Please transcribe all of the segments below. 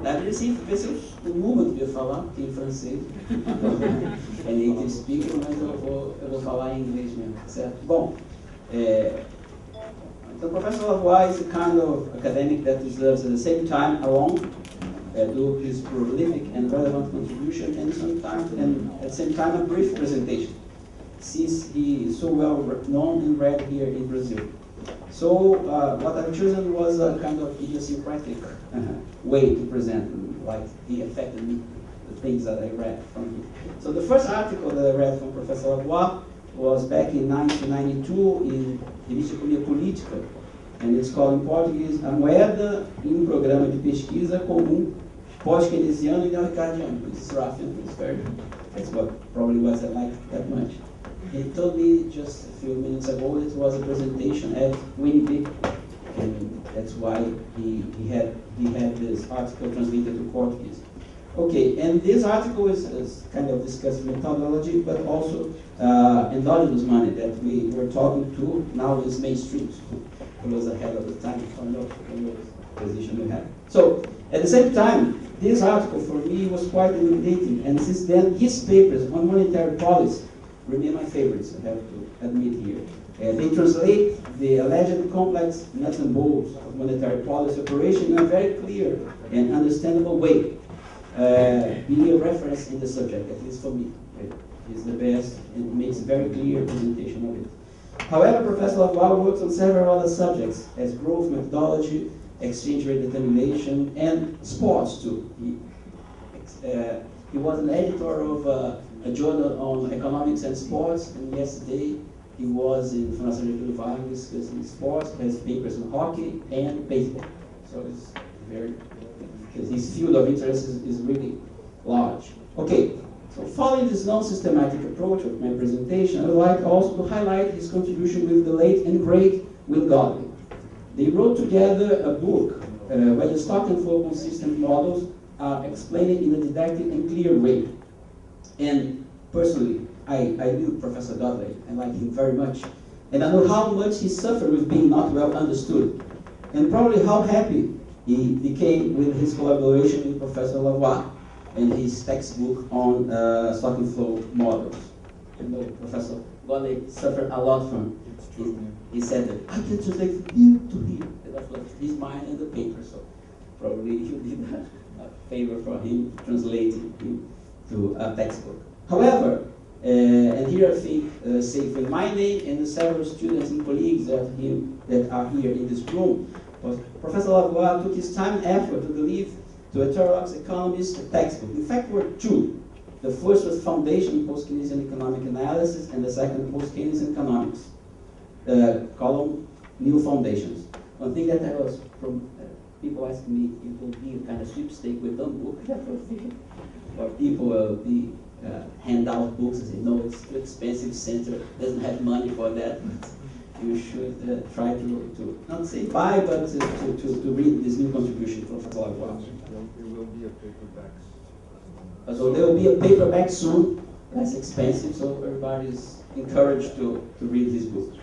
Na verdade, sim, ver se o Numa devia falar, porque em francês é native speaker, mas eu vou falar em inglês mesmo, certo? Bom, então Professor Lavoie is a kind of academic that deserves at the same time alone do his prolific and relevant contribution and at the same time a brief presentation, since he is so well known and read here in Brazil. So what I've chosen was a kind of idiosyncratic way to present, like he affected me, the things that I read from him. So the first article that I read from Professor Lavoie was back in 1992 in Revista Economia Política, and it's called in Portuguese, A Moeda em Programa de Pesquisa Comum Pós-Keynesiano e Neo-Ricardiano. It's rough and it's very, that's what probably wasn't like that much. He told me just a few minutes ago it was a presentation at Winnipeg, and that's why he had this article translated to Portuguese. Okay, and this article is kind of discussing methodology, but also endogenous money that we were talking to now is mainstream. It was ahead of the time, I don't know the position we had. So, at the same time, this article for me was quite illuminating, and since then, his papers on monetary policy remain my favorites, I have to admit here. They translate the alleged complex nuts and bolts of monetary policy operation in a very clear and understandable way. Being a reference in the subject, at least for me. It's the best and makes a very clear presentation of it. However, Professor Lavoie works on several other subjects, as growth methodology, exchange rate determination, and sports too. He was an editor of a journal on economics and sports, and yesterday he was in Fundação Getúlio Vargas discussing sports, has papers on hockey and baseball. So it's very, because his field of interest is really large. Okay, so following this non-systematic approach of my presentation, I would like also to highlight his contribution with the late and great Will Godwin. They wrote together a book where the stock and flow consistent models are explained in a didactic and clear way. And personally, I knew Professor Dudley, I like him very much. And I know how much he suffered with being not well understood. And probably how happy he became with his collaboration with Professor Lavoie and his textbook on stock and flow models. You know, Professor Dudley suffered a lot from it. He said that I can translate from you to him. That was his mind and the paper, so probably you did a favor for him translating him to a textbook. However, and here I think, say for my name and the several students and colleagues that are here in this room, Professor Lavoie took his time and effort to deliver to a heterodox economist a textbook. In fact, there were two. The first was Foundation in Post-Keynesian Economic Analysis, and the second, Post-Keynesian Economics, column New Foundations. One thing that I was from, people ask me, it will be a kind of sweepstake with one book, or people will be hand out books and say, no, it's too expensive, Centro doesn't have money for that. You should try to not say buy, but to read this new contribution from Professor Lavoie. There will be a paperback. So there will be a paperback soon, less expensive, so everybody's encouraged to read this book.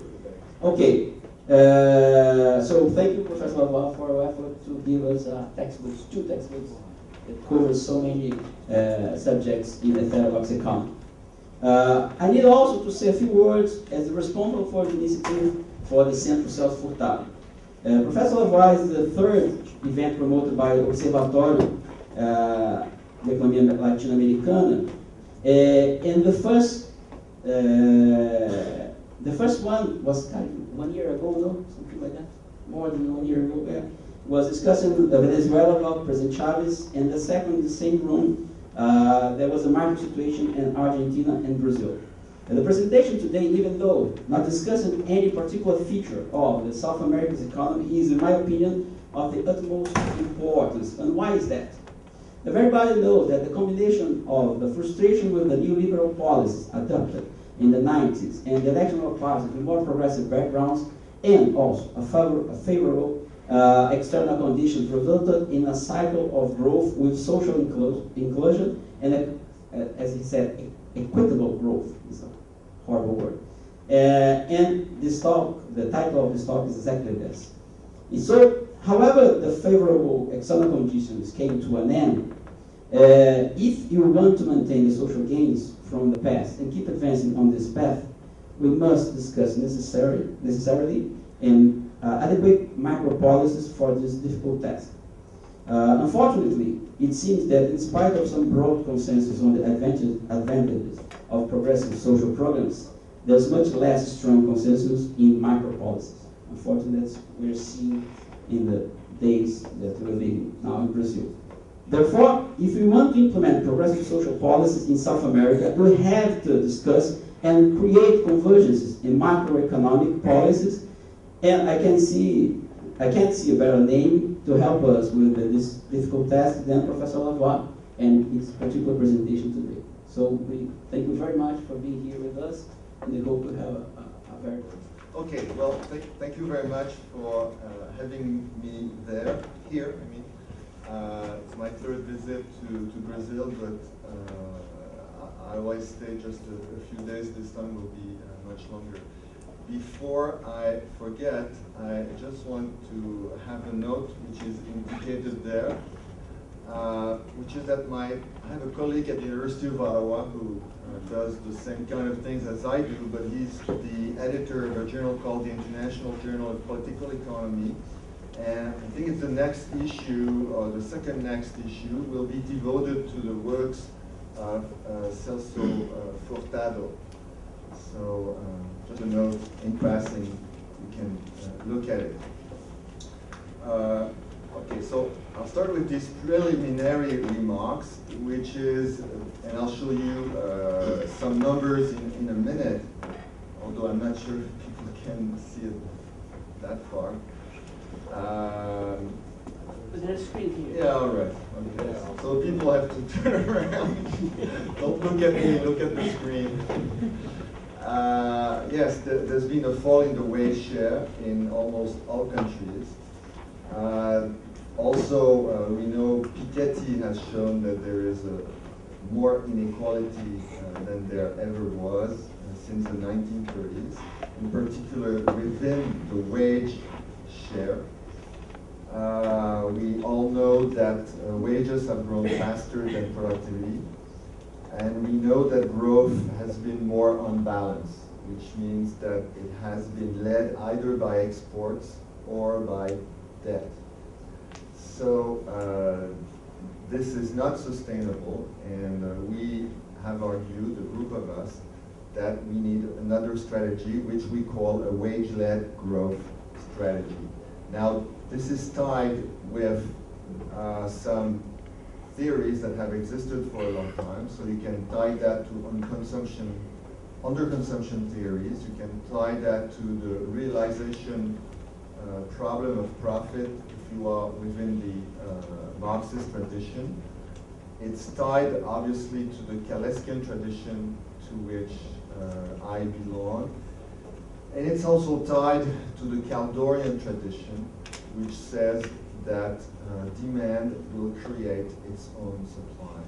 Okay, so thank you, Professor Lavoie, for your effort to give us textbooks, two textbooks that cover so many subjects in the heterodox economy. I need also to say a few words as responsible for the initiative for the Centro Celso Furtado. Professor Lavoie is the third event promoted by Observatório, the Economia Latino-Americana, and the first one was 1 year ago, no? Something like that, more than 1 year ago, was discussing Venezuela about President Chavez, and the second in the same room, there was a market situation in Argentina and Brazil. And the presentation today, even though not discussing any particular feature of the South America's economy, is, in my opinion, of the utmost importance. And why is that? Everybody knows that the combination of the frustration with the neoliberal policies adopted in the 90s and the electoral parties with more progressive backgrounds, and also a favorable external conditions resulted in a cycle of growth with social inclusion and, as he said, equitable growth is a horrible word. And this talk, the title of this talk is exactly this. And so, However, the favorable external conditions came to an end. If you want to maintain the social gains from the past and keep advancing on this path, we must discuss necessarily and adequate macro policies for this difficult task. Unfortunately, it seems that in spite of some broad consensus on the advantages of progressive social programs, there's much less strong consensus in macro policies. Unfortunately, that's what we're seeing in the days that we're living now in Brazil. Therefore, if we want to implement progressive social policies in South America, we have to discuss and create convergences in macroeconomic policies. And I can't see a better name to help us with this difficult task than Professor Lavoie and his particular presentation today. So we thank you very much for being here with us, and we hope to have a very good. Okay, well, thank you very much for having me here. I mean, it's my third visit to Brazil, but I always stay just a few days. This time will be much longer. Before I forget, I just want to have a note which is indicated there, which is that I have a colleague at the University of Ottawa who does the same kind of things as I do, but he's the editor of a journal called the International Journal of Political Economy. And I think it's the next issue, or the second next issue, will be devoted to the works of Celso Furtado. So just a note in passing, you can look at it. Okay, so I'll start with these preliminary remarks, which is, and I'll show you some numbers in a minute, although I'm not sure if people can see it that far. There's a screen here. Yeah, all right. Okay. So people have to turn around. Don't look at me, look at the screen. Yes, there's been a fall in the wage share in almost all countries. Also, we know Piketty has shown that there is more inequality than there ever was since the 1930s, in particular within the wage share. We all know that wages have grown faster than productivity, and we know that growth has been more unbalanced, which means that it has been led either by exports or by debt. So this is not sustainable, and we have argued, a group of us, that we need another strategy, which we call a wage-led growth strategy. Now, this is tied with some theories that have existed for a long time. So you can tie that to underconsumption theories. You can tie that to the realization problem of profit if you are within the Marxist tradition. It's tied, obviously, to the Caleskian tradition to which I belong. And it's also tied to the Caldorian tradition, which says that demand will create its own supply.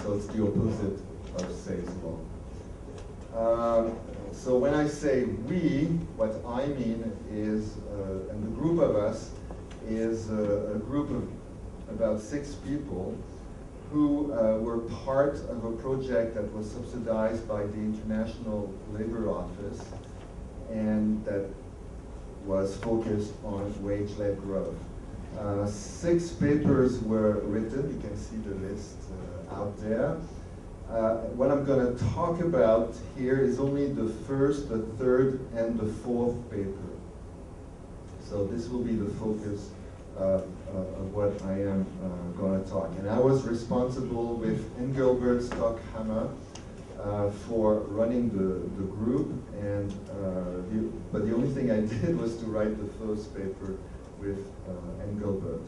So it's the opposite of Say's law. So when I say we, what I mean is, and the group of us is a group of about 6 people who were part of a project that was subsidized by the International Labor Office and that was focused on wage-led growth. 6 papers were written. You can see the list out there. What I'm going to talk about here is only the first, the third, and the fourth paper. So this will be the focus of what I am going to talk. And I was responsible with Engelbert Stockhammer for running the group, and but the only thing I did was to write the first paper with Engelbert.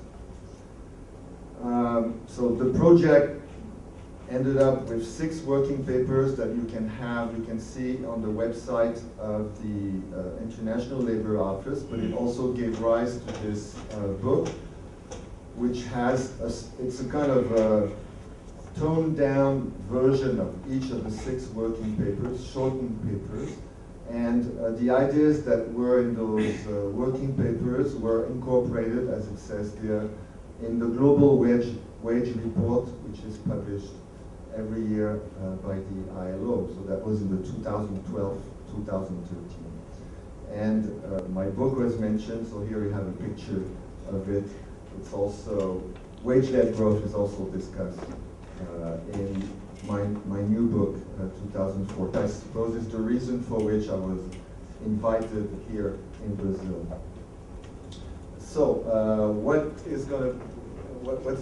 So the project ended up with 6 working papers that you can see on the website of the International Labor Office, but it also gave rise to this book, which has, it's a kind of toned down version of each of the 6 working papers, shortened papers. And the ideas that were in those working papers were incorporated, as it says there, in the Global Wage Report, which is published every year by the ILO. So that was in the 2012-2013. And my book was mentioned, so here you have a picture of it. It's also, wage-led growth is also discussed in my new book, 2004. I suppose is the reason for which I was invited here in Brazil. So what's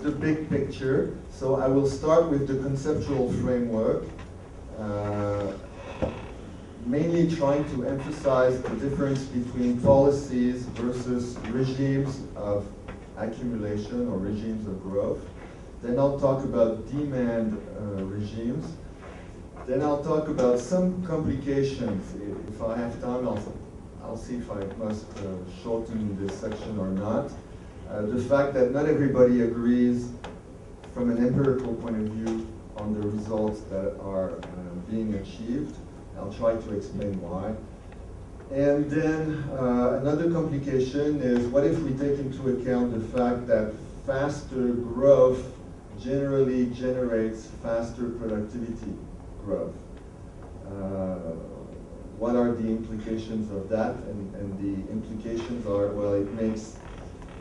the big picture? So I will start with the conceptual framework, mainly trying to emphasize the difference between policies versus regimes of accumulation or regimes of growth. Then I'll talk about demand regimes. Then I'll talk about some complications. If I have time, I'll see if I must shorten this section or not. The fact that not everybody agrees from an empirical point of view on the results that are being achieved. I'll try to explain why. And then another complication is, what if we take into account the fact that faster growth generally generates faster productivity growth? What are the implications of that? And the implications are, well, it makes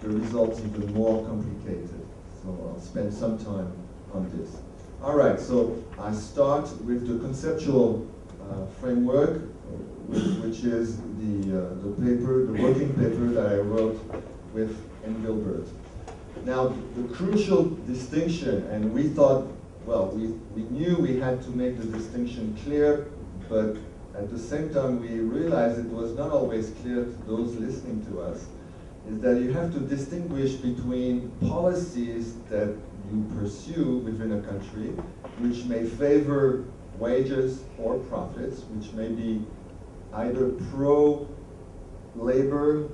the results even more complicated. So I'll spend some time on this. All right, so I start with the conceptual framework, which is the paper, the working paper that I wrote with Engelbert. Now, the crucial distinction, and we thought, well, we knew we had to make the distinction clear, but at the same time we realized it was not always clear to those listening to us, is that you have to distinguish between policies that you pursue within a country, which may favor wages or profits, which may be either pro-labor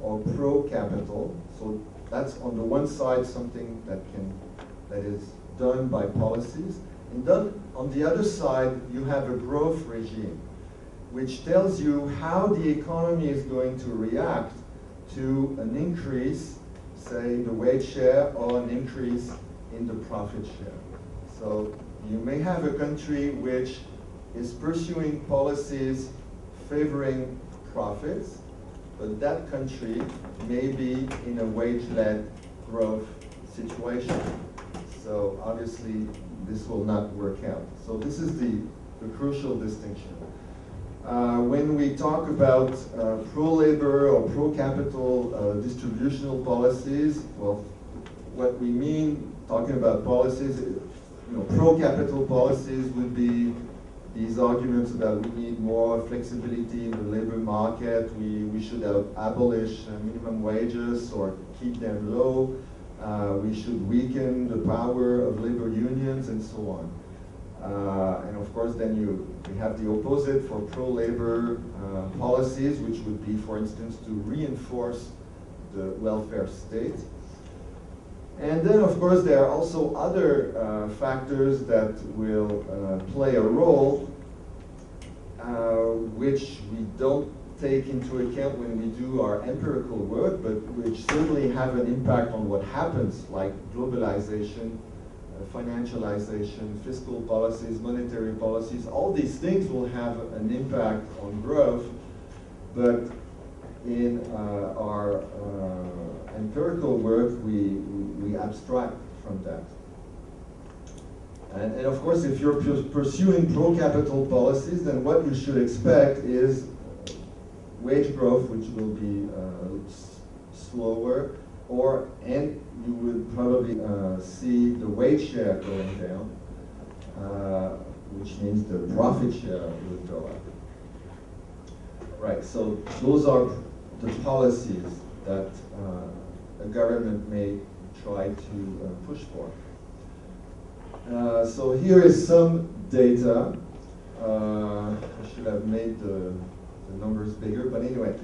or pro-capital. So that's on the one side something that is done by policies. And then on the other side, you have a growth regime, which tells you how the economy is going to react to an increase, say, the wage share, or an increase in the profit share. So you may have a country which is pursuing policies favoring profits, but that country may be in a wage-led growth situation. So obviously, this will not work out. So this is the crucial distinction. When we talk about pro-labor or pro-capital distributional policies, well, what we mean talking about policies, pro-capital policies would be these arguments about we need more flexibility in the labor market, we should abolish minimum wages or keep them low, we should weaken the power of labor unions, and so on. And of course, then we have the opposite for pro-labor policies, which would be, for instance, to reinforce the welfare state. And then, of course, there are also other factors that will play a role, which we don't take into account when we do our empirical work, but which certainly have an impact on what happens, like globalization, financialization, fiscal policies, monetary policies. All these things will have an impact on growth, but in our empirical work, we abstract from that. And of course, if you're pursuing pro-capital policies, then what you should expect is wage growth, which will be slower, and you would probably see the wage share going down, which means the profit share would go up. Right, so those are the policies that a government may try to push for. So here is some data. I should have made the numbers bigger, but anyway.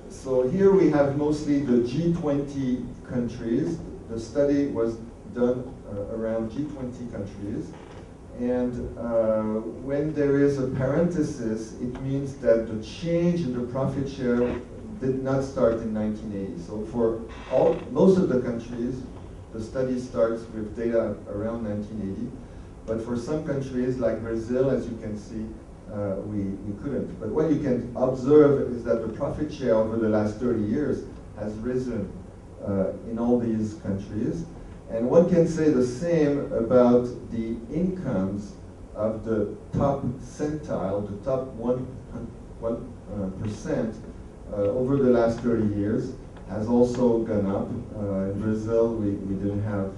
So here we have mostly the G20 countries. The study was done around G20 countries. And when there is a parenthesis, it means that the change in the profit share did not start in 1980. So for most of the countries, the study starts with data around 1980. But for some countries, like Brazil, as you can see, we couldn't. But what you can observe is that the profit share over the last 30 years has risen in all these countries. And one can say the same about the incomes of the top centile, the top 1% over the last 30 years has also gone up. In Brazil, we didn't have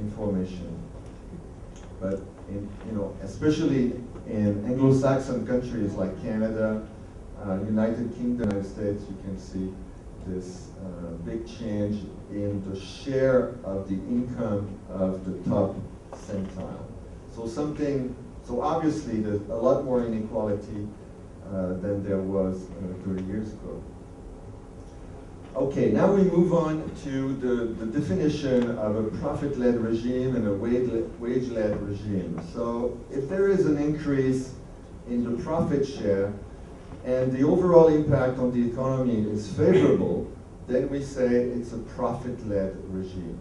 information. But especially in Anglo-Saxon countries like Canada, United Kingdom, United States, you can see this big change in the share of the income of the top centile. So obviously there's a lot more inequality than there was 30 years ago. Okay, now we move on to the definition of a profit-led regime and a wage-led regime. So if there is an increase in the profit share and the overall impact on the economy is favorable, then we say it's a profit-led regime.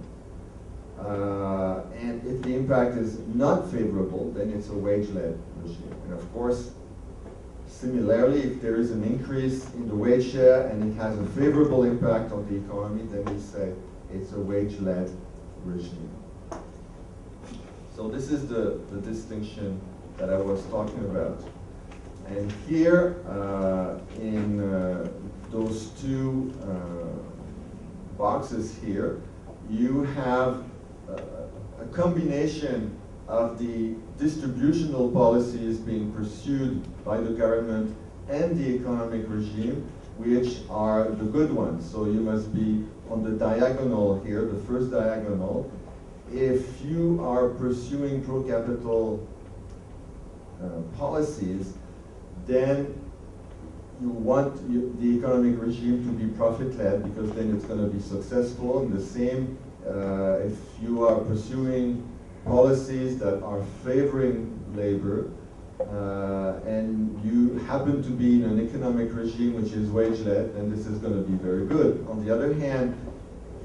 And if the impact is not favorable, then it's a wage-led regime. And of course, similarly, if there is an increase in the wage share and it has a favorable impact on the economy, then we say it's a wage-led regime. So this is the distinction that I was talking about. And here, in those two boxes here, you have a combination of the distributional policies being pursued by the government and the economic regime, which are the good ones. So you must be on the diagonal here, the first diagonal. If you are pursuing pro-capital policies, then you want the economic regime to be profit-led because then it's going to be successful. And the same, if you are pursuing policies that are favoring labor, and you happen to be in an economic regime which is wage-led, then this is going to be very good. On the other hand,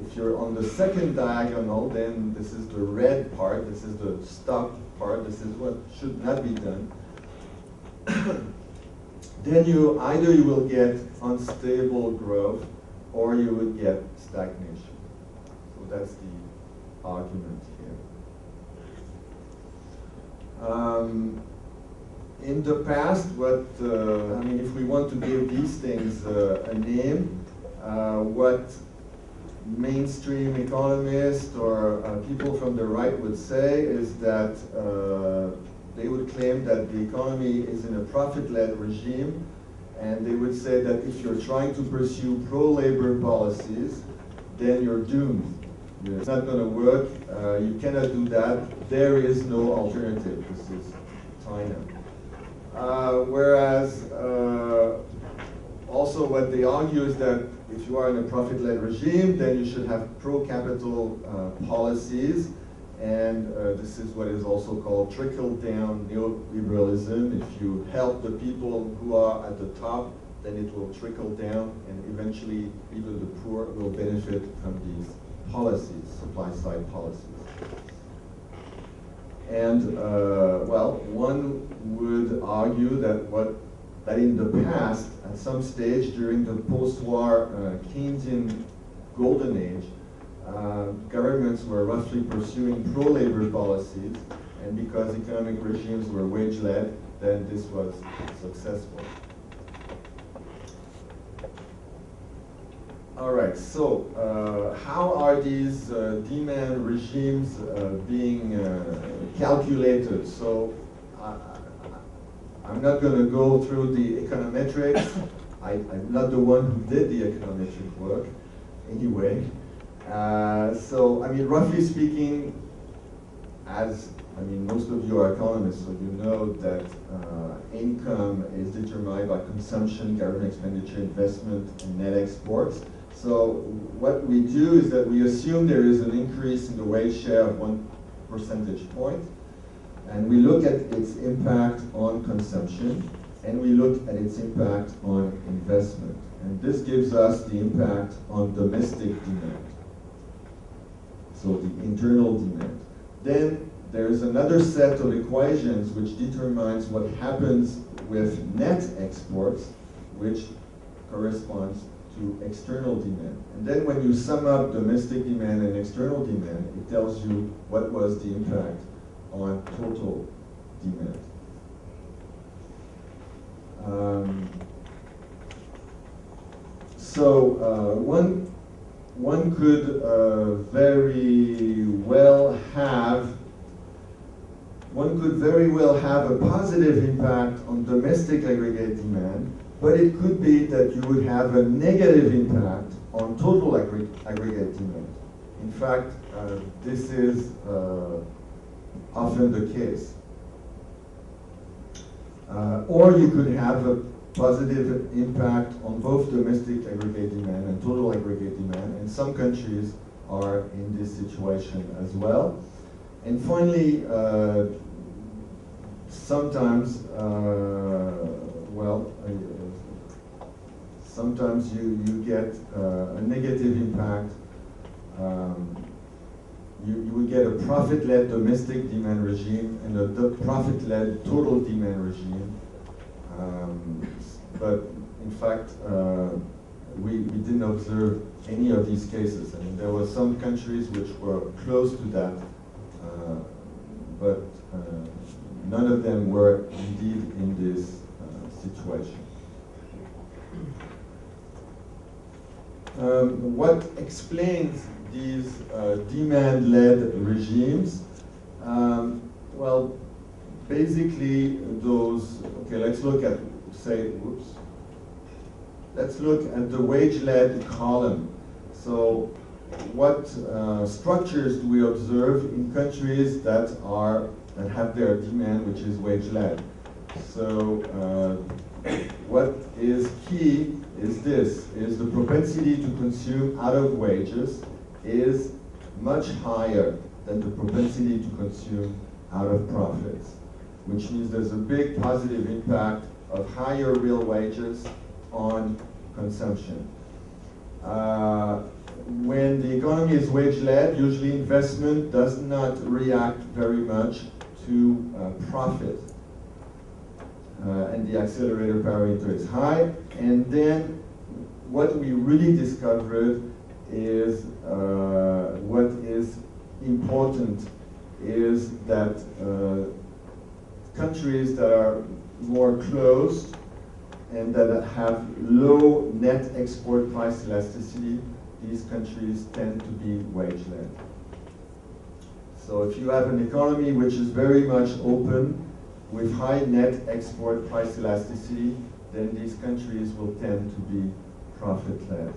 if you're on the second diagonal, then this is the red part, this is the stop part, this is what should not be done. Then either you will get unstable growth or you will get stagnation. So that's the argument here. In the past, if we want to give these things a name, what mainstream economists or people from the right would say is that they would claim that the economy is in a profit-led regime, and they would say that if you're trying to pursue pro-labor policies, then you're doomed. It's not going to work. You cannot do that. There is no alternative. This is China. Whereas also what they argue is that if you are in a profit-led regime, then you should have pro-capital policies, and this is what is also called trickle-down neoliberalism. If you help the people who are at the top, then it will trickle down, and eventually even the poor will benefit from these policies, supply-side policies. And one would argue that in the past, at some stage during the post-war Keynesian golden age, governments were roughly pursuing pro-labor policies, and because economic regimes were wage-led, then this was successful. All right, so how are these demand regimes being calculated? So I'm not going to go through the econometrics. I'm not the one who did the econometric work anyway. Roughly speaking, most of you are economists, so you know that income is determined by consumption, government expenditure, investment, and net exports. So what we do is that we assume there is an increase in the wage share of 1 percentage point. And we look at its impact on consumption, and we look at its impact on investment. And this gives us the impact on domestic demand, so the internal demand. Then there is another set of equations which determines what happens with net exports, which corresponds to external demand. And then when you sum up domestic demand and external demand, it tells you what was the impact on total demand. One could very well have a positive impact on domestic aggregate demand, but it could be that you would have a negative impact on total aggregate demand. In fact, this is often the case. Or you could have a positive impact on both domestic aggregate demand and total aggregate demand, and some countries are in this situation as well. And finally, sometimes, sometimes you get a negative impact. You would get a profit-led domestic demand regime and a profit-led total demand regime. But in fact, we didn't observe any of these cases. I mean, there were some countries which were close to that, but none of them were indeed in this situation. What explains these demand-led regimes? Well, basically those, okay, let's look at, let's look at the wage-led column. So what structures do we observe in countries that have their demand which is wage-led? So what is key is the propensity to consume out of wages is much higher than the propensity to consume out of profits, which means there's a big positive impact of higher real wages on consumption. When the economy is wage-led, usually investment does not react very much to profit. And the accelerator parameter is high. And then what we really discovered is what is important is that countries that are more closed and that have low net export price elasticity, these countries tend to be wage-led. So if you have an economy which is very much open with high net export price elasticity, then these countries will tend to be profit-led.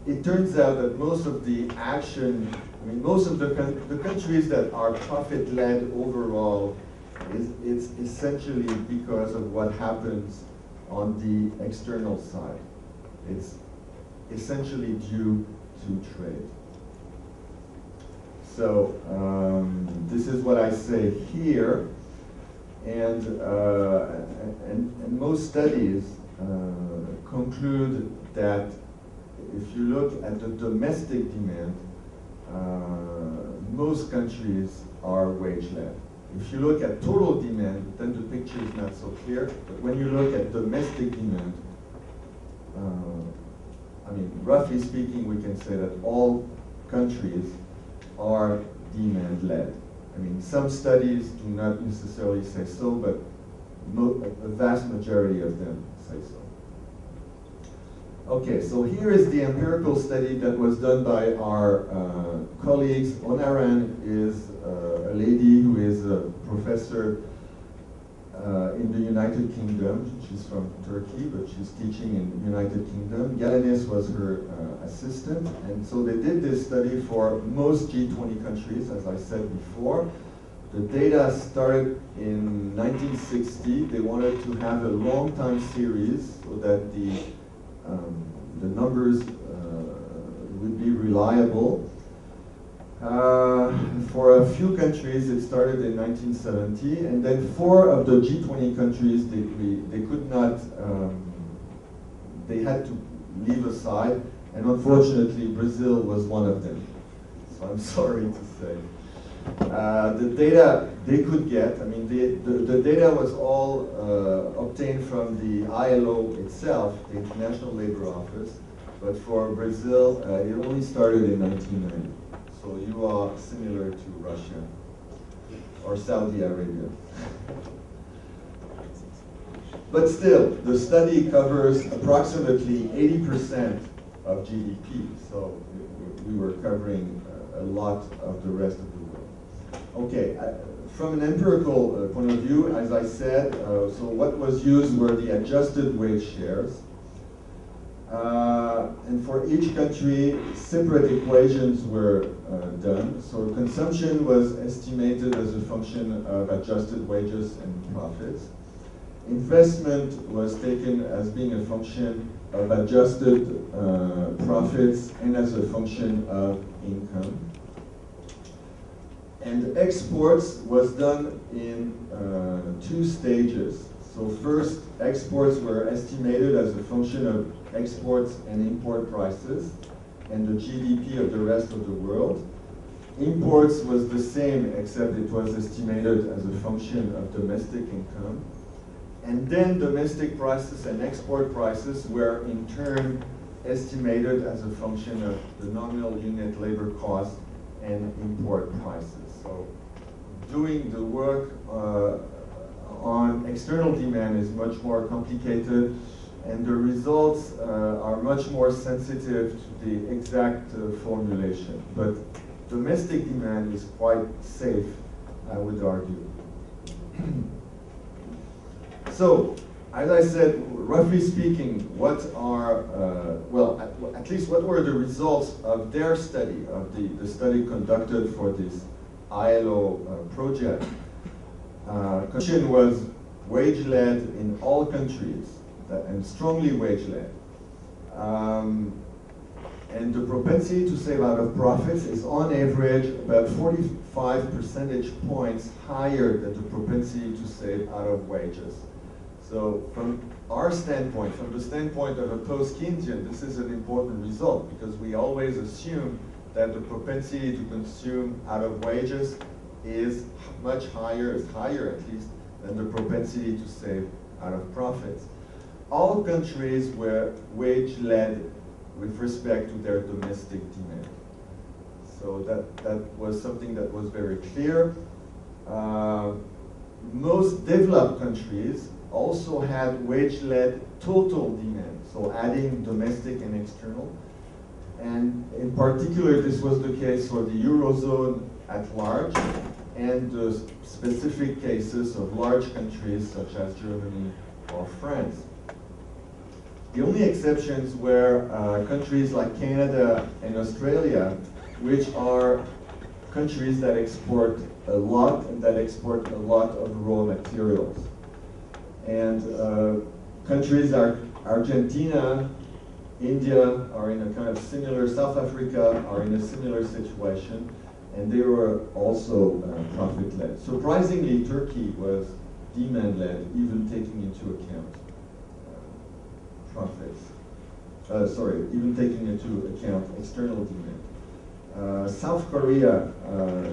It turns out that most of the action, most of the countries that are profit-led overall, it's essentially because of what happens on the external side. It's essentially due to trade. So this is what I say here, and most studies conclude that if you look at the domestic demand, most countries are wage-led. If you look at total demand, then the picture is not so clear. But when you look at domestic demand, roughly speaking, we can say that all countries are demand-led. Some studies do not necessarily say so, but a vast majority of them say so. Okay, so here is the empirical study that was done by our colleagues. Onaran is a lady who is a professor in the United Kingdom. She's from Turkey, but she's teaching in the United Kingdom. Galanis was her assistant, and so they did this study for most G20 countries, as I said before. The data started in 1960. They wanted to have a long time series so that the numbers would be reliable. For a few countries, it started in 1970, and then 4 of the G20 countries, they could not, they had to leave aside, and unfortunately, Brazil was one of them. So I'm sorry to say. The data they could get, I mean, the data was all obtained from the ILO itself, the International Labor Office, but for Brazil, it only started in 1990. So you are similar to Russia or Saudi Arabia. But still, the study covers approximately 80% of GDP, so we were covering a lot of the rest of the world. Okay, from an empirical point of view, as I said, so what was used were the adjusted wage shares. And for each country, separate equations were done. So consumption was estimated as a function of adjusted wages and profits. Investment was taken as being a function of adjusted profits and as a function of income. And exports was done in 2 stages. So first, exports were estimated as a function of exports and import prices and the GDP of the rest of the world. Imports was the same, except it was estimated as a function of domestic income. And then domestic prices and export prices were in turn estimated as a function of the nominal unit labor cost and import prices. So doing the work on external demand is much more complicated, and the results are much more sensitive to the exact formulation. But domestic demand is quite safe, I would argue. So, as I said, roughly speaking, what are, well, at least what were the results of their study, of the study conducted for this ILO project? Consumption was wage-led in all countries, and strongly wage-led. And the propensity to save out of profits is on average about 45 percentage points higher than the propensity to save out of wages. So from our standpoint, from the standpoint of a post-Keynesian, this is an important result because we always assume that the propensity to consume out of wages is much higher, is higher at least, than the propensity to save out of profits. All countries were wage-led with respect to their domestic demand. So that was something that was very clear. Most developed countries also had wage-led total demand, so adding domestic and external. And in particular, this was the case for the Eurozone at large, and the specific cases of large countries such as Germany or France. The only exceptions were countries like Canada and Australia, which are countries that export a lot and that export a lot of raw materials. And countries like Argentina, India are in a kind of similar, South Africa are in a similar situation, and they were also profit-led. Surprisingly, Turkey was demand-led, even taking into account profits. Even taking into account external demand. South Korea,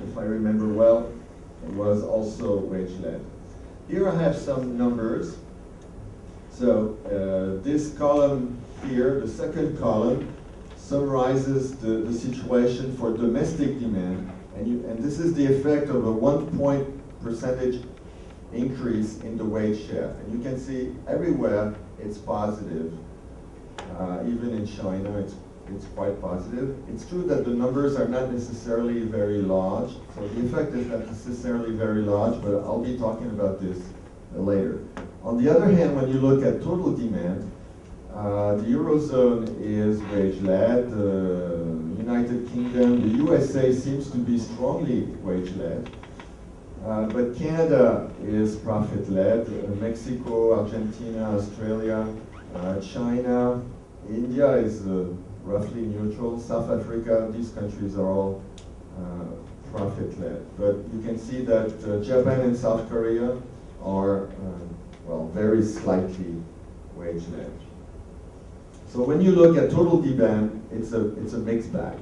if I remember well, was also wage-led. Here I have some numbers. So this column here, the second column, summarizes the situation for domestic demand, and this is the effect of a 1 percentage increase in the wage share. And you can see everywhere it's positive. Even in China, it's quite positive. It's true that the numbers are not necessarily very large, so the effect is not necessarily very large, but I'll be talking about this later. On the other hand, when you look at total demand, the Eurozone is wage-led, the United Kingdom, the USA seems to be strongly wage-led, but Canada is profit-led, Mexico, Argentina, Australia, China, India is roughly neutral, South Africa, these countries are all profit-led. But you can see that Japan and South Korea are, well, very slightly wage-led. So when you look at total demand, it's a mixed bag.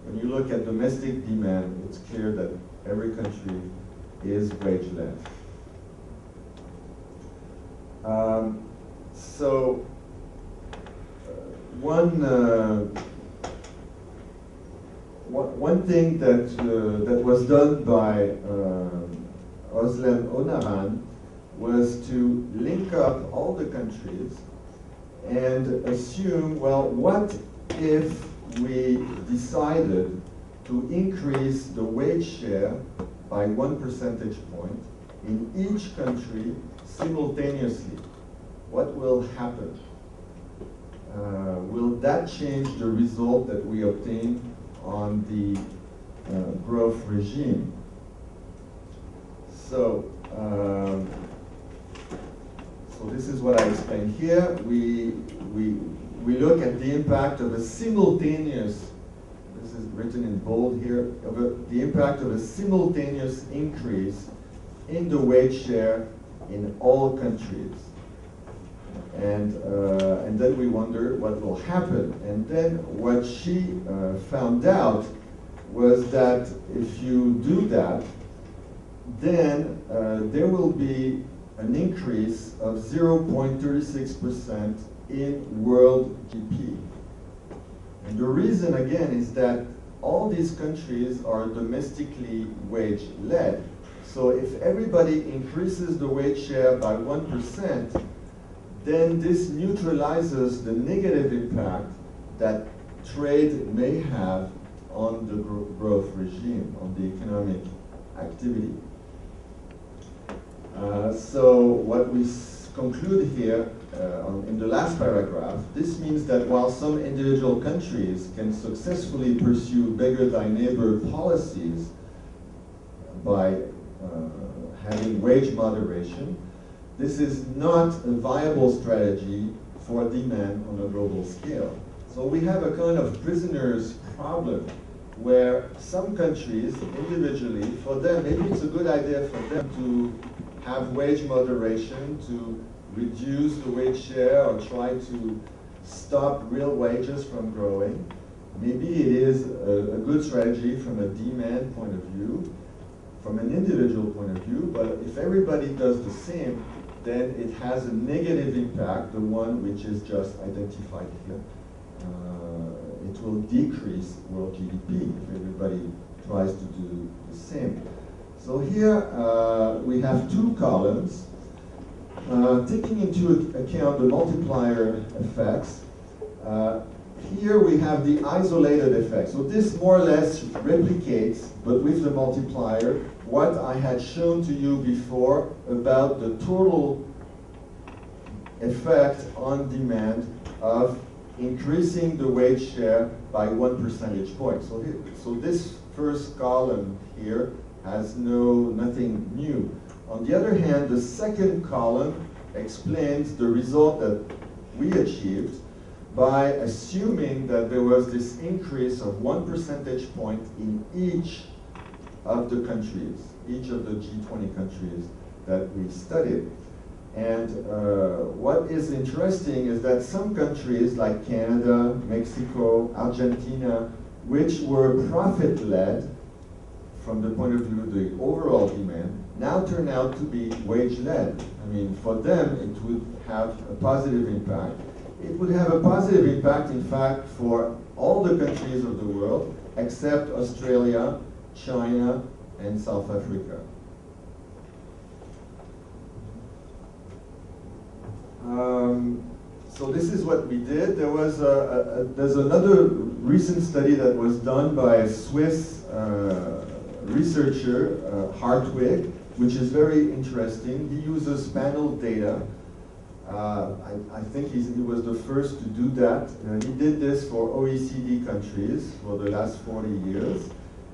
When you look at domestic demand, it's clear that every country is wage-led. One thing that was done by Özlem Onaran was to link up all the countries and assume, well, what if we decided to increase the wage share by 1 percentage point in each country simultaneously? What will happen? Will that change the result that we obtain on the growth regime? So this is what I explained here. We look at the impact of a simultaneous, this is written in bold here, the impact of a simultaneous increase in the wage share in all countries. And then we wonder what will happen. And then what she found out was that if you do that, then there will be an increase of 0.36% in world GDP. And the reason, again, is that all these countries are domestically wage-led. So if everybody increases the wage share by 1%, then this neutralizes the negative impact that trade may have on the growth regime, on the economic activity. So what we conclude here in the last paragraph, this means that while some individual countries can successfully pursue beggar-thy-neighbor policies by having wage moderation, this is not a viable strategy for demand on a global scale. So we have a kind of prisoner's problem where some countries individually, for them, maybe it's a good idea for them to have wage moderation, to reduce the wage share or try to stop real wages from growing. Maybe it is a good strategy from a demand point of view, from an individual point of view, but if everybody does the same, then it has a negative impact, the one which is just identified here. It will decrease world GDP if everybody tries to do the same. So here we have two columns, taking into account the multiplier effects. Here we have the isolated effect. So this more or less replicates, but with the multiplier, what I had shown to you before about the total effect on demand of increasing the wage share by 1 percentage point. So this first column here has nothing new. On the other hand, the second column explains the result that we achieved by assuming that there was this increase of 1 percentage point in each of the countries, each of the G20 countries that we studied. And what is interesting is that some countries like Canada, Mexico, Argentina, which were profit-led from the point of view of the overall demand, now turn out to be wage-led. I mean, for them, it would have a positive impact. It would have a positive impact, in fact, for all the countries of the world, except Australia, China, and South Africa. So this is what we did. There was there's another recent study that was done by a Swiss researcher, Hartwig, which is very interesting. He uses panel data. I think he was the first to do that. He did this for OECD countries for the last 40 years.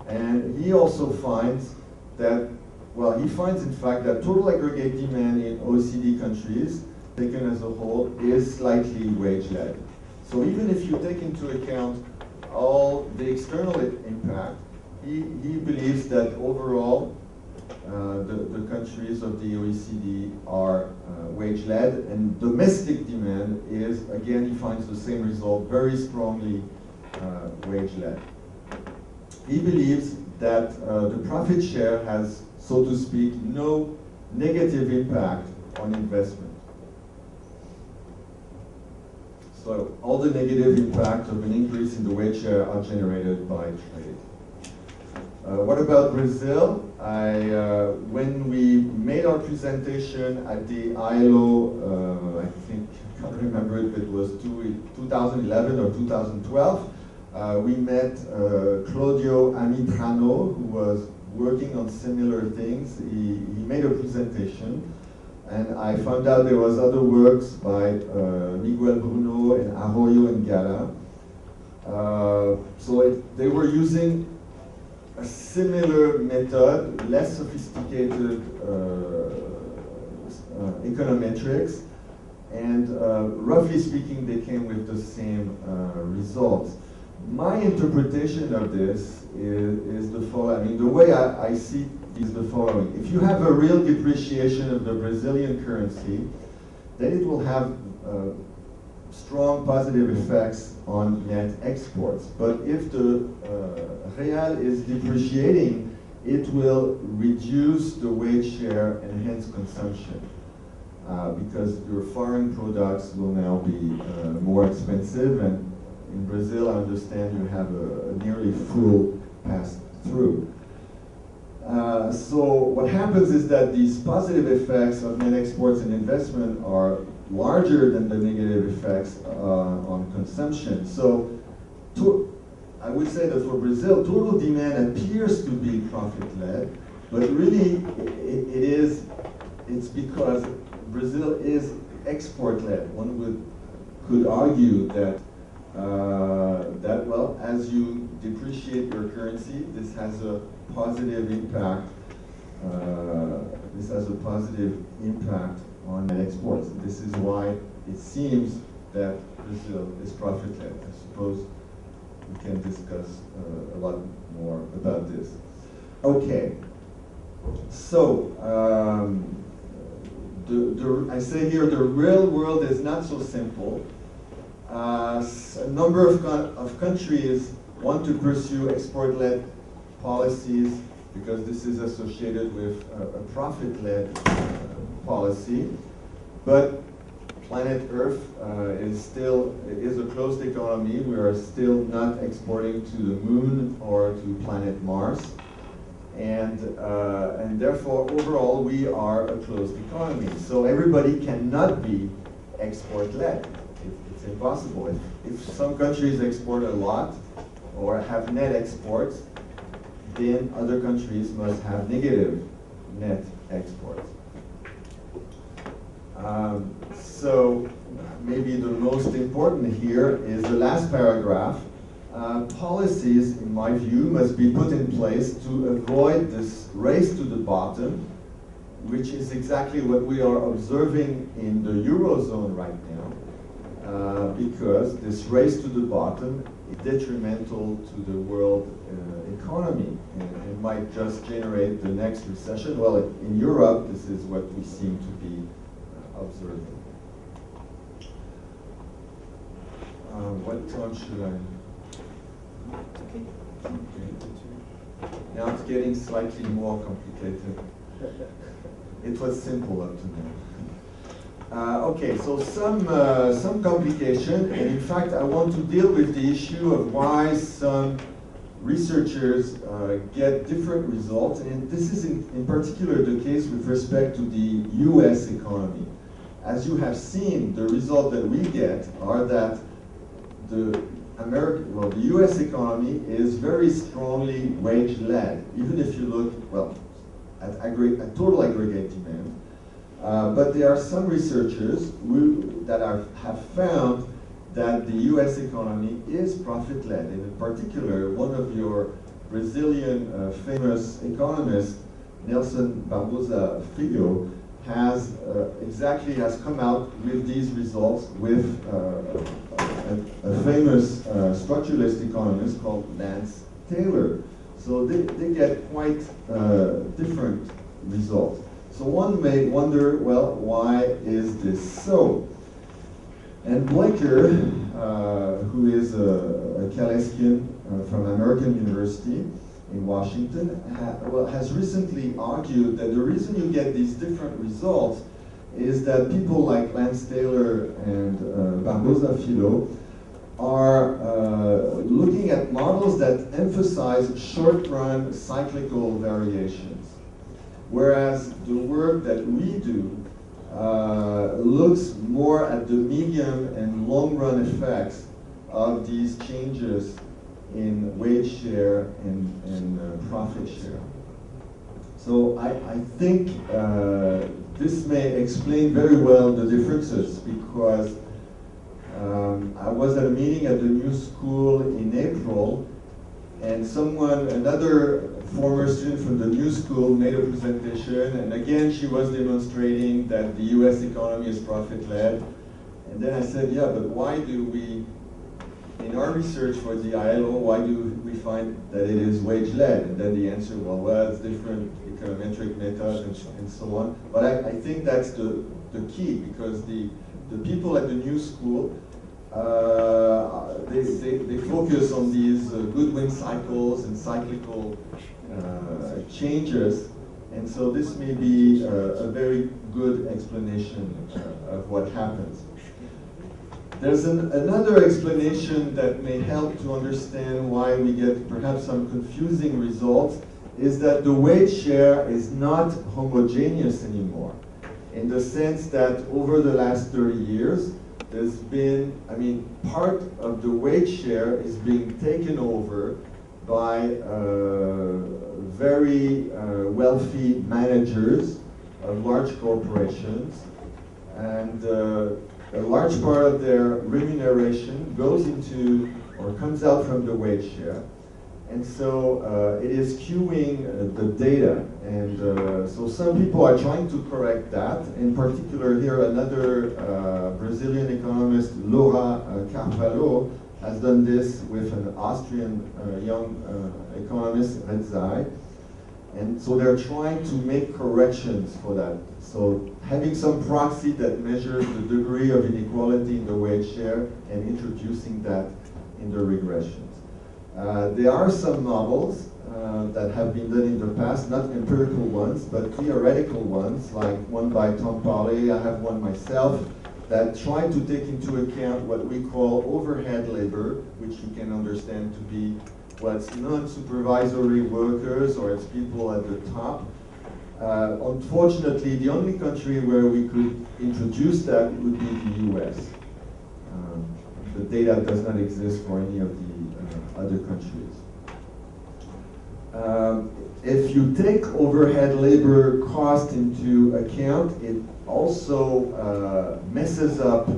And he also finds that, well, he finds in fact that total aggregate demand in OECD countries, taken as a whole, is slightly wage-led. So even if you take into account all the external impact, he believes that overall the countries of the OECD are wage-led, and domestic demand is, again, he finds the same result, very strongly wage-led. He believes that the profit share has, so to speak, no negative impact on investment. So all the negative impact of an increase in the wage share are generated by trade. What about Brazil? When we made our presentation at the ILO, I think, I can't remember if it was 2011 or 2012, we met Claudio Amitrano, who was working on similar things. He made a presentation, and I found out there was other works by Miguel Bruno and Arroyo and Gala. They were using a similar method, less sophisticated econometrics, and roughly speaking, they came with the same results. My interpretation of this is the following. I mean, the way I see it is the following. If you have a real depreciation of the Brazilian currency, then it will have strong positive effects on net exports. But if the real is depreciating, it will reduce the wage share and hence consumption. Because your foreign products will now be more expensive, and in Brazil, I understand you have a nearly full pass-through. So what happens is that these positive effects of net exports and investment are larger than the negative effects on consumption. So I would say that for Brazil, total demand appears to be profit-led, but really it's because Brazil is export-led. One could argue that well, as you depreciate your currency, this has a positive impact. This has a positive impact on net exports. This is why it seems that Brazil is profit-led. I suppose we can discuss a lot more about this. Okay. So I say here the real world is not so simple. A number of countries want to pursue export-led policies because this is associated with a profit-led policy. But planet Earth is a closed economy. We are still not exporting to the moon or to planet Mars. And therefore, overall, we are a closed economy. So everybody cannot be export-led. It's impossible. If some countries export a lot or have net exports, then other countries must have negative net exports. So maybe the most important here is the last paragraph. Policies, in my view, must be put in place to avoid this race to the bottom, which is exactly what we are observing in the Eurozone right now, because this race to the bottom is detrimental to the world economy and might just generate the next recession. Well, in Europe, this is what we seem to be observing. What time should I? Okay. Now it's getting slightly more complicated. It was simple up to now. Okay, so some complication, and in fact I want to deal with the issue of why some researchers get different results, and this is in particular the case with respect to the US economy. As you have seen, the result that we get are that the US economy is very strongly wage-led, even if you look, well, at total aggregate demand. But there are some researchers that have found that the US economy is profit-led. And in particular, one of your Brazilian famous economists, Nelson Barbosa Filho, has come out with these results with a famous structuralist economist called Lance Taylor. So they get quite different results. So one may wonder, well, why is this so? And Blecker, who is a Calaskian from American University in Washington, has recently argued that the reason you get these different results is that people like Lance Taylor and Barbosa Filo are looking at models that emphasize short-run cyclical variations, whereas the work that we do looks more at the medium and long-run effects of these changes in wage share and profit share. So I think this may explain very well the differences, because I was at a meeting at the New School in April, and another former student from the New School made a presentation, and again she was demonstrating that the US economy is profit-led. And then I said, yeah, but why do we, in our research for the ILO, why do we find that it is wage-led? And then the answer, well, it's different econometric methods and so on. But I think that's the key, because the people at the New School, they focus on these Goodwin cycles and cyclical changes, and so this may be a very good explanation of what happens. There's another explanation that may help to understand why we get perhaps some confusing results, is that the wage share is not homogeneous anymore, in the sense that over the last 30 years, there's been, part of the wage share is being taken over by very wealthy managers of large corporations, and a large part of their remuneration goes into or comes out from the wage share. And so it is skewing the data, and so some people are trying to correct that. In particular here, another Brazilian economist, Laura Carvalho, has done this with an Austrian young economist, Redzai. And so they're trying to make corrections for that. So having some proxy that measures the degree of inequality in the wage share and introducing that in the regressions. There are some models that have been done in the past, not empirical ones, but theoretical ones, like one by Tom Parley, I have one myself, that try to take into account what we call overhead labor, which you can understand to be what's non-supervisory workers, or it's people at the top. Unfortunately, the only country where we could introduce that would be the US. The data does not exist for any of the other countries. If you take overhead labor cost into account, it also messes up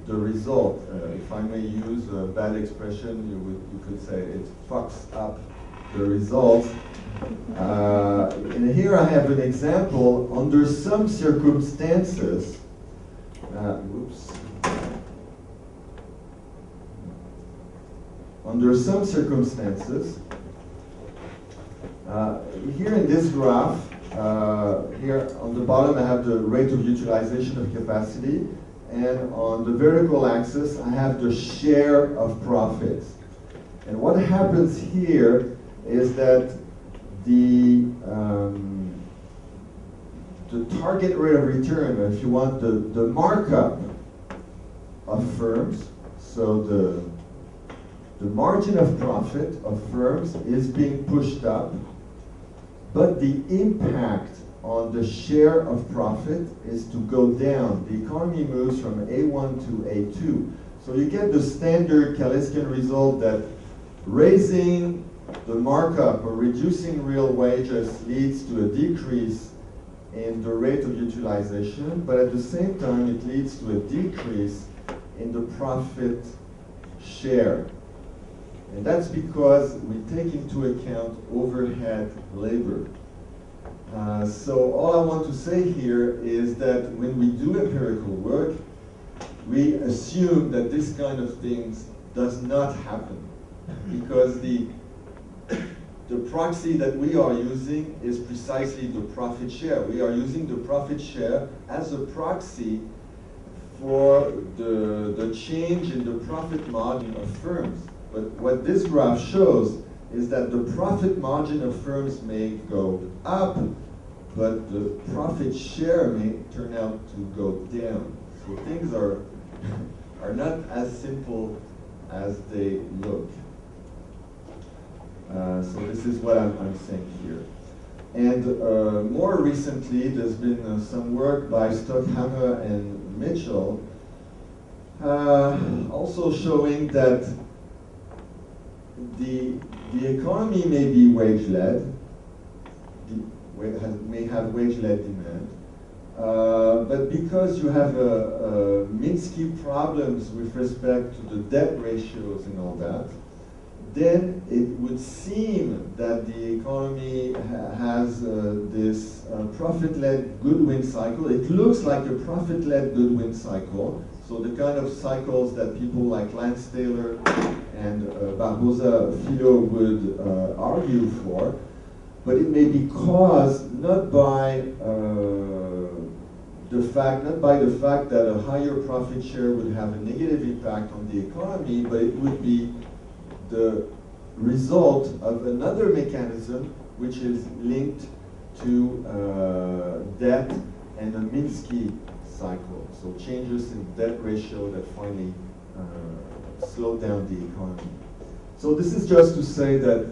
the result. If I may use a bad expression, you could say it fucks up the results. And here I have an example. Under some circumstances, under some circumstances, here in this graph, here on the bottom I have the rate of utilization of capacity, and on the vertical axis I have the share of profits. And what happens here is that the target rate of return, if you want, the markup of firms, so the margin of profit of firms is being pushed up, but the impact on the share of profit is to go down. The economy moves from A1 to A2. So you get the standard Calaskian result that raising the markup or reducing real wages leads to a decrease in the rate of utilization, but at the same time it leads to a decrease in the profit share. And that's because we take into account overhead labor. So all I want to say here is that when we do empirical work, we assume that this kind of things does not happen, because the proxy that we are using is precisely the profit share. We are using the profit share as a proxy for the change in the profit margin of firms. But what this graph shows is that the profit margin of firms may go up, but the profit share may turn out to go down. So things are not as simple as they look. So this is what I'm saying here. And more recently, there's been some work by Stockhammer and Mitchell also showing that the economy may be wage-led, may have wage-led demand, but because you have Minsky problems with respect to the debt ratios and all that, then it would seem that the economy has this profit-led goodwill cycle. It looks like a profit-led goodwill cycle, so the kind of cycles that people like Lance Taylor and Barbosa Philo would argue for, but it may be caused not by the fact that a higher profit share would have a negative impact on the economy, but it would be the result of another mechanism which is linked to debt and a Minsky cycle. So changes in debt ratio that finally slow down the economy. So this is just to say that,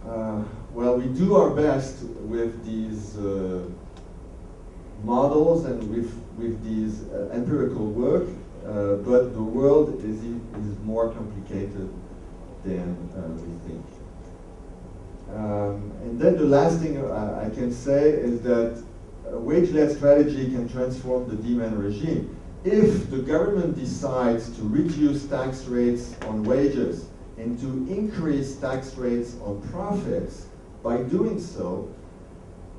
well, we do our best with these models and with these empirical work, but the world is more complicated than we think. And then the last thing I can say is that a wage-led strategy can transform the demand regime. If the government decides to reduce tax rates on wages and to increase tax rates on profits, by doing so,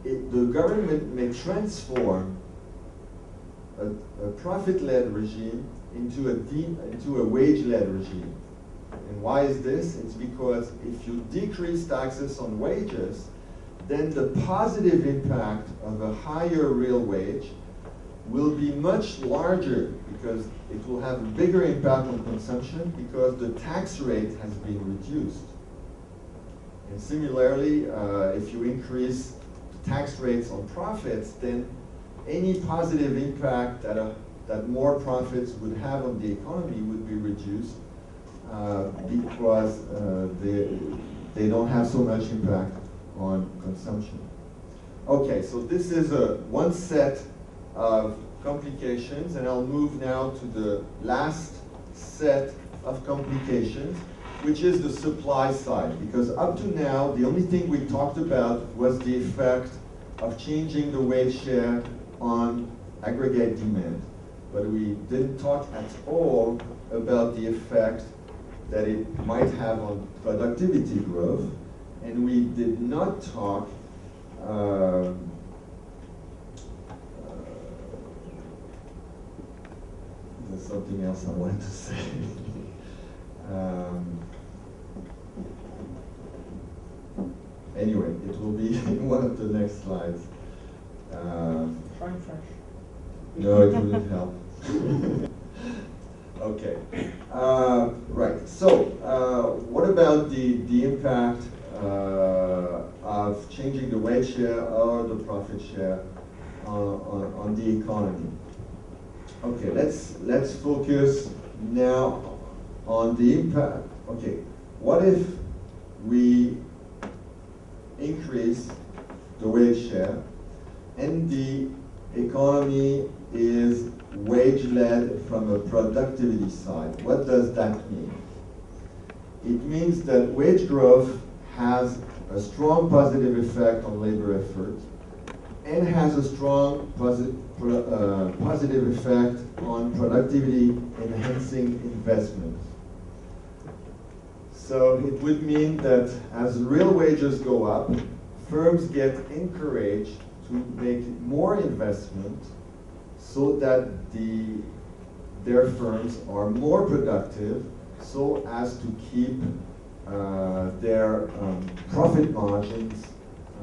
the government may transform a profit-led regime into a wage-led regime. And why is this? It's because if you decrease taxes on wages, then the positive impact of a higher real wage will be much larger because it will have a bigger impact on consumption because the tax rate has been reduced. And similarly, if you increase the tax rates on profits, then any positive impact that more profits would have on the economy would be reduced because they don't have so much impact on consumption. Okay, so this is one set of complications, and I'll move now to the last set of complications, which is the supply side, because up to now, the only thing we talked about was the effect of changing the wage share on aggregate demand. But we didn't talk at all about the effect that it might have on productivity growth, and we did not talk there's something else I wanted to say. Anyway, it will be in one of the next slides. Fine fresh. No, it wouldn't help. Okay. Right. So, what about the impact of changing the wage share or the profit share on the economy? Okay. Let's focus now on the impact. Okay. What if we increase the wage share and the economy is wage-led from a productivity side? What does that mean? It means that wage growth has a strong positive effect on labor effort and has a strong positive effect on productivity enhancing investment. So it would mean that as real wages go up, firms get encouraged to make more investment so that their firms are more productive so as to keep their profit margins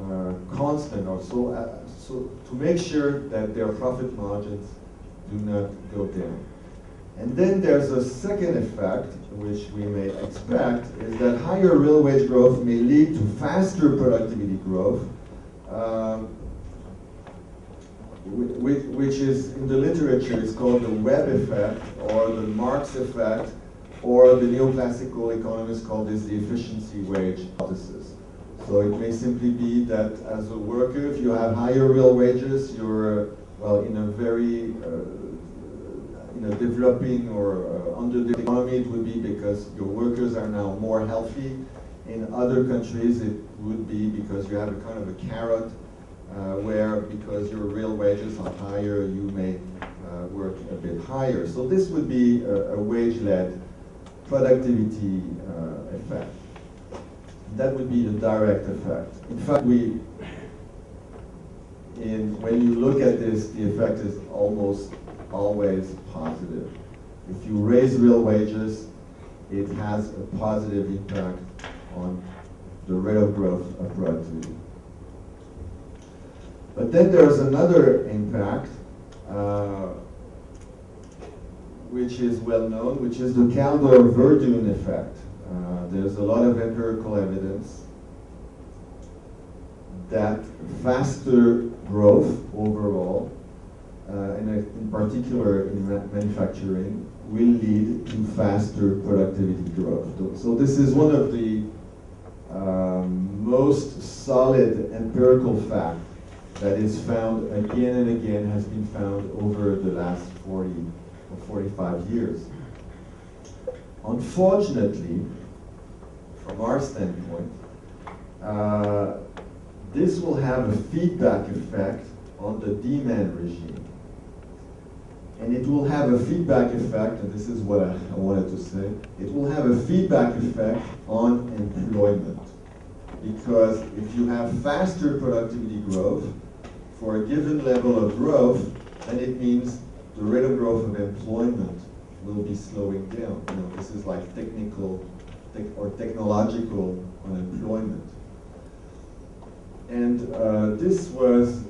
are constant, or so to make sure that their profit margins do not go down. And then there's a second effect, which we may expect, is that higher real wage growth may lead to faster productivity growth, which is, in the literature, is called the Webb effect, or the Marx effect, or the neoclassical economists call this the efficiency wage hypothesis. So it may simply be that as a worker, if you have higher real wages, you're, well, in a very developing or underdeveloped economy, it would be because your workers are now more healthy. In other countries, it would be because you have a kind of a carrot, where because your real wages are higher, you may work a bit higher. So this would be a wage-led productivity effect. That would be the direct effect. In fact, when you look at this, the effect is almost always positive. If you raise real wages, it has a positive impact on the rate of growth of productivity. But then there's another impact, which is well known, which is the Kaldor-Verdun effect. There's a lot of empirical evidence that faster growth overall, and in particular in manufacturing, will lead to faster productivity growth. So this is one of the most solid empirical facts that is found again and again, has been found over the last 40 or 45 years. Unfortunately, from our standpoint, this will have a feedback effect on the demand regime. And it will have a feedback effect, and this is what I wanted to say, it will have a feedback effect on employment. Because if you have faster productivity growth for a given level of growth, then it means the rate of growth of employment will be slowing down. You know, this is like technical or technological unemployment. And this was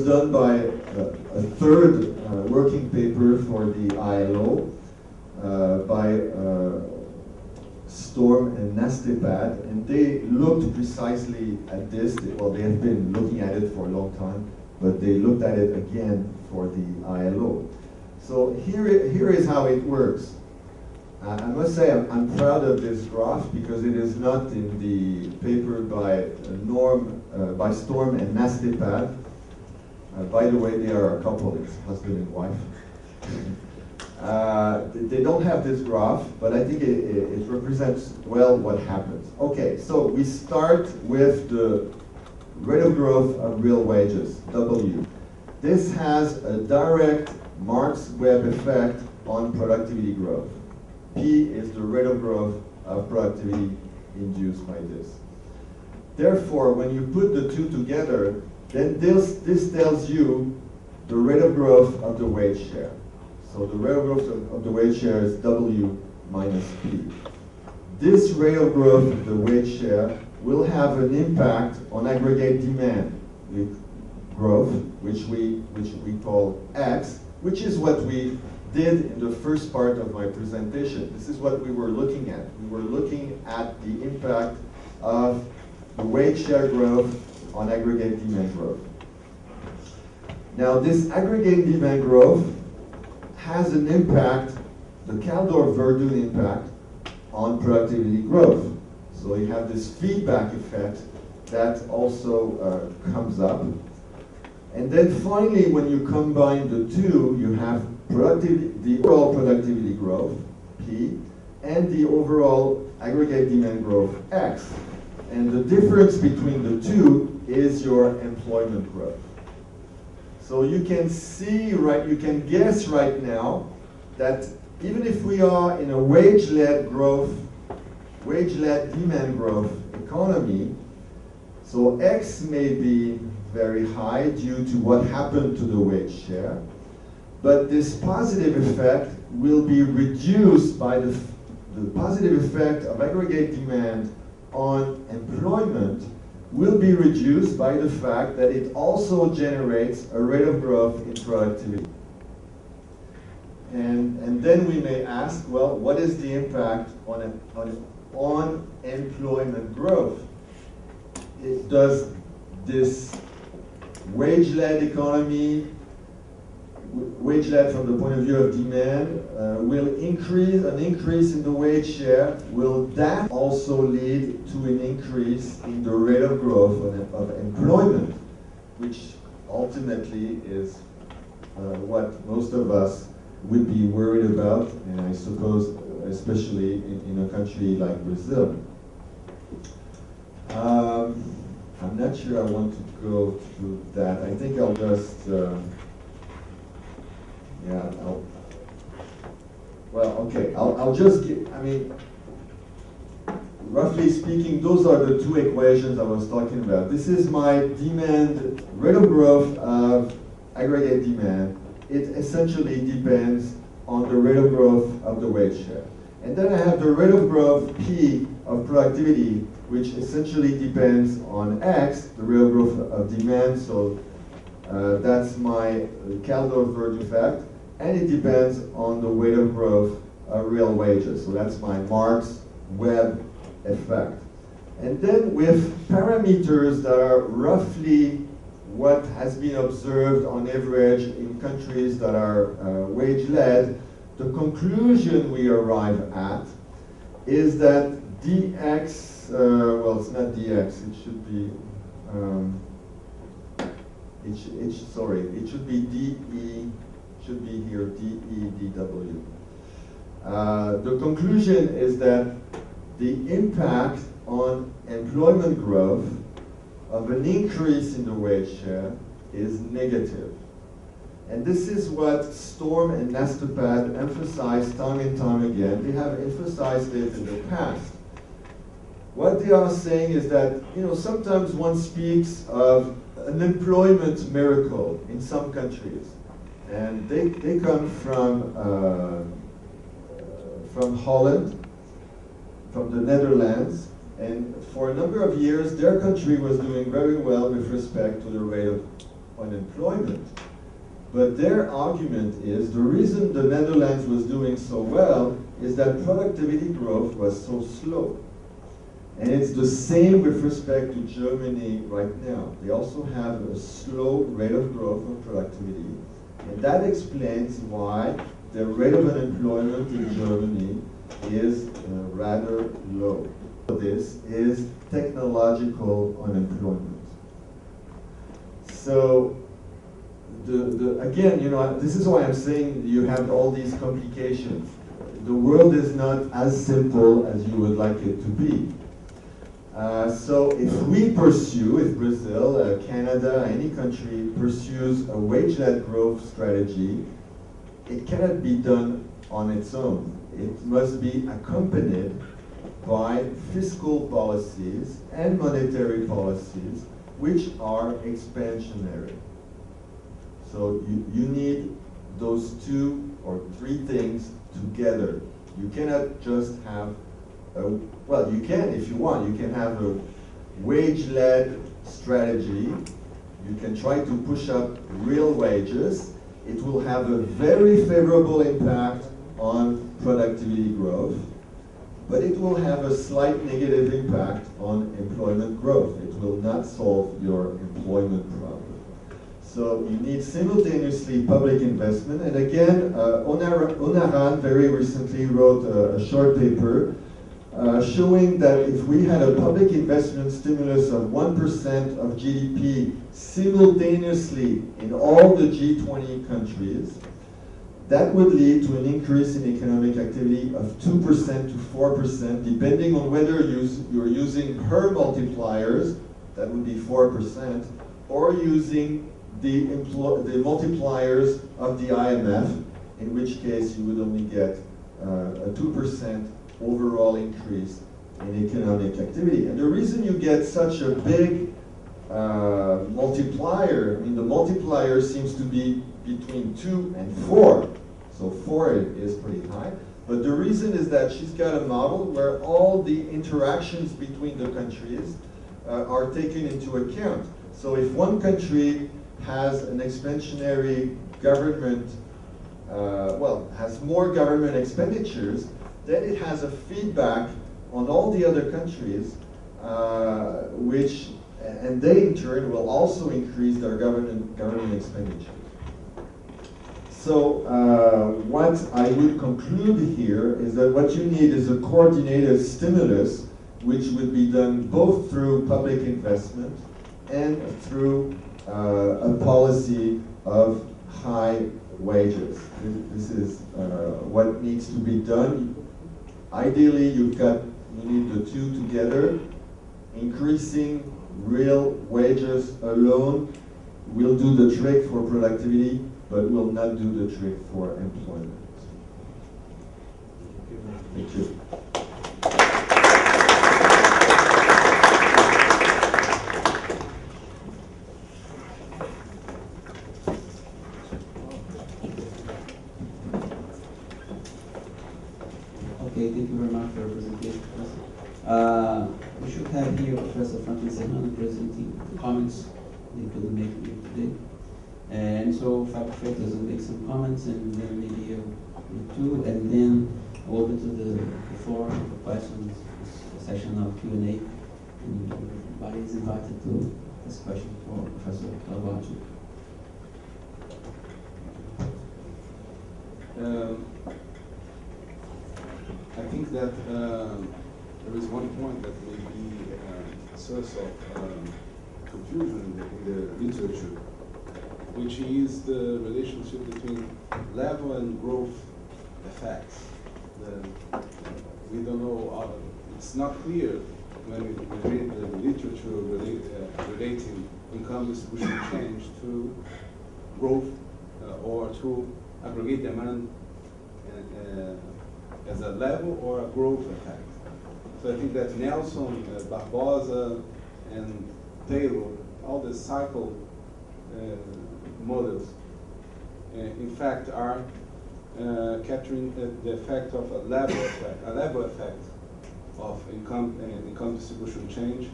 done by a third working paper for the ILO by Storm and Nastepad, and they looked precisely at this. Well, they have been looking at it for a long time, but they looked at it again for the ILO. So here is how it works. I must say I'm proud of this graph because it is not in the paper by by Storm and Nastepad. By the way, they are a couple, it's husband and wife. They don't have this graph, but I think it represents well what happens. Okay, so we start with the rate of growth of real wages, W. This has a direct Marx-Webb effect on productivity growth. P is the rate of growth of productivity induced by this. Therefore, when you put the two together, then this tells you the rate of growth of the wage share. So the rate of growth of the wage share is W minus P. This rate of growth of the wage share will have an impact on aggregate demand growth, which we call X, which is what we did in the first part of my presentation. This is what we were looking at. We were looking at the impact of the wage share growth on aggregate demand growth. Now, this aggregate demand growth has an impact, the Kaldor-Verdun impact, on productivity growth. So you have this feedback effect that also comes up. And then finally, when you combine the two, you have the overall productivity growth, P, and the overall aggregate demand growth, X. And the difference between the two is your employment growth. So you can see, you can guess right now that even if we are in a wage-led demand growth economy, so X may be very high due to what happened to the wage share, but this positive effect will be reduced by the the positive effect of aggregate demand on employment will be reduced by the fact that it also generates a rate of growth in productivity. And then we may ask, well, what is the impact on employment growth? Does this wage-led economy, wage-led from the point of view of demand, will an increase in the wage share, will that also lead to an increase in the rate of growth of employment, which ultimately is what most of us would be worried about, and I suppose especially in a country like Brazil. I'm not sure I want to go through that. I think I'll just, I'll just give, roughly speaking, those are the two equations I was talking about. This is my demand, rate of growth of aggregate demand. It essentially depends on the rate of growth of the wage share. And then I have the rate of growth, P, of productivity, which essentially depends on X, the rate of growth of demand, so that's my Kaldor-Verge effect, and it depends on the rate of growth of real wages, so that's my Marx-Webb effect. And then with parameters that are roughly what has been observed on average in countries that are wage-led, the conclusion we arrive at is that dx, well, it's not dx, it should be, it should be de, should be here, de dw. The conclusion is that the impact on employment growth of an increase in the wage share is negative. And this is what Storm and Nastapad emphasize time and time again. They have emphasized it in the past. What they are saying is that, sometimes one speaks of an employment miracle in some countries. And they come from Holland, from the Netherlands, and for a number of years their country was doing very well with respect to the rate of unemployment. But their argument is the reason the Netherlands was doing so well is that productivity growth was so slow. And it's the same with respect to Germany right now. They also have a slow rate of growth of productivity. And that explains why the rate of unemployment in Germany is rather low. This is technological unemployment. So, again, this is why I'm saying you have all these complications. The world is not as simple as you would like it to be. So if Brazil, Canada, any country pursues a wage-led growth strategy, it cannot be done on its own. It must be accompanied by fiscal policies and monetary policies which are expansionary. So you need those two or three things together. You cannot just have well, you can if you want. You can have a wage-led strategy. You can try to push up real wages. It will have a very favorable impact on productivity growth, but it will have a slight negative impact on employment growth. It will not solve your employment problem. So you need simultaneously public investment. And again, Onaran very recently wrote a short paper showing that if we had a public investment stimulus of 1% of GDP simultaneously in all the G20 countries, that would lead to an increase in economic activity of 2% to 4%, depending on whether you're using per multipliers, that would be 4%, or using the multipliers of the IMF, in which case you would only get a 2% overall increase in economic activity. And the reason you get such a big multiplier, the multiplier seems to be between 2 and 4. So 4 is pretty high. But the reason is that she's got a model where all the interactions between the countries are taken into account. So if one country has an expansionary government, has more government expenditures, then it has a feedback on all the other countries, and they in turn will also increase their government expenditures. So what I would conclude here is that what you need is a coordinated stimulus, which would be done both through public investment and through a policy of high wages. This is what needs to be done. Ideally, you need the two together. Increasing real wages alone will do the trick for productivity, but will not do the trick for employment. Thank you. Okay, thank you very much for your presentation, Professor. We should have here Professor Franklin Serrano presenting comments they couldn't make here today. And so Faculty will make some comments, and then maybe you two, and then over to the floor for questions, a session of Q&A. And everybody is invited to ask questions for Professor Lavoie. I think that there is one point that may be a source of confusion in the literature, which is the relationship between level and growth effects. We don't know, it's not clear when we read the literature relating income distribution change to growth or to aggregate demand as a level or a growth effect. So I think that Nelson, Barbosa, and Taylor, all the cycle models, in fact, are capturing the effect of a level effect of income distribution change,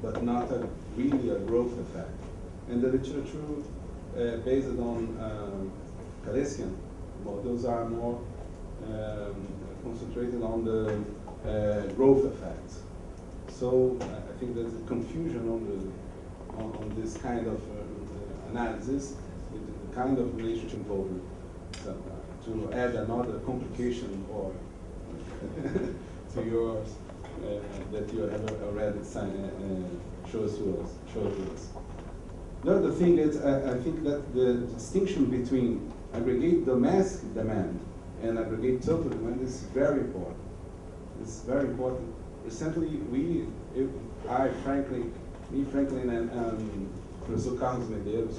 but not really a growth effect. And the literature based on Keynesian models are more concentrated on the growth effects. So I think there's a confusion on this kind of analysis, with the kind of relationship involved. To add another complication or to yours that you have already shows to us. The other thing is, I think that the distinction between aggregate domestic demand and aggregate total demand is very important. It's very important. Recently, Franklin and Professor Carlos Medeiros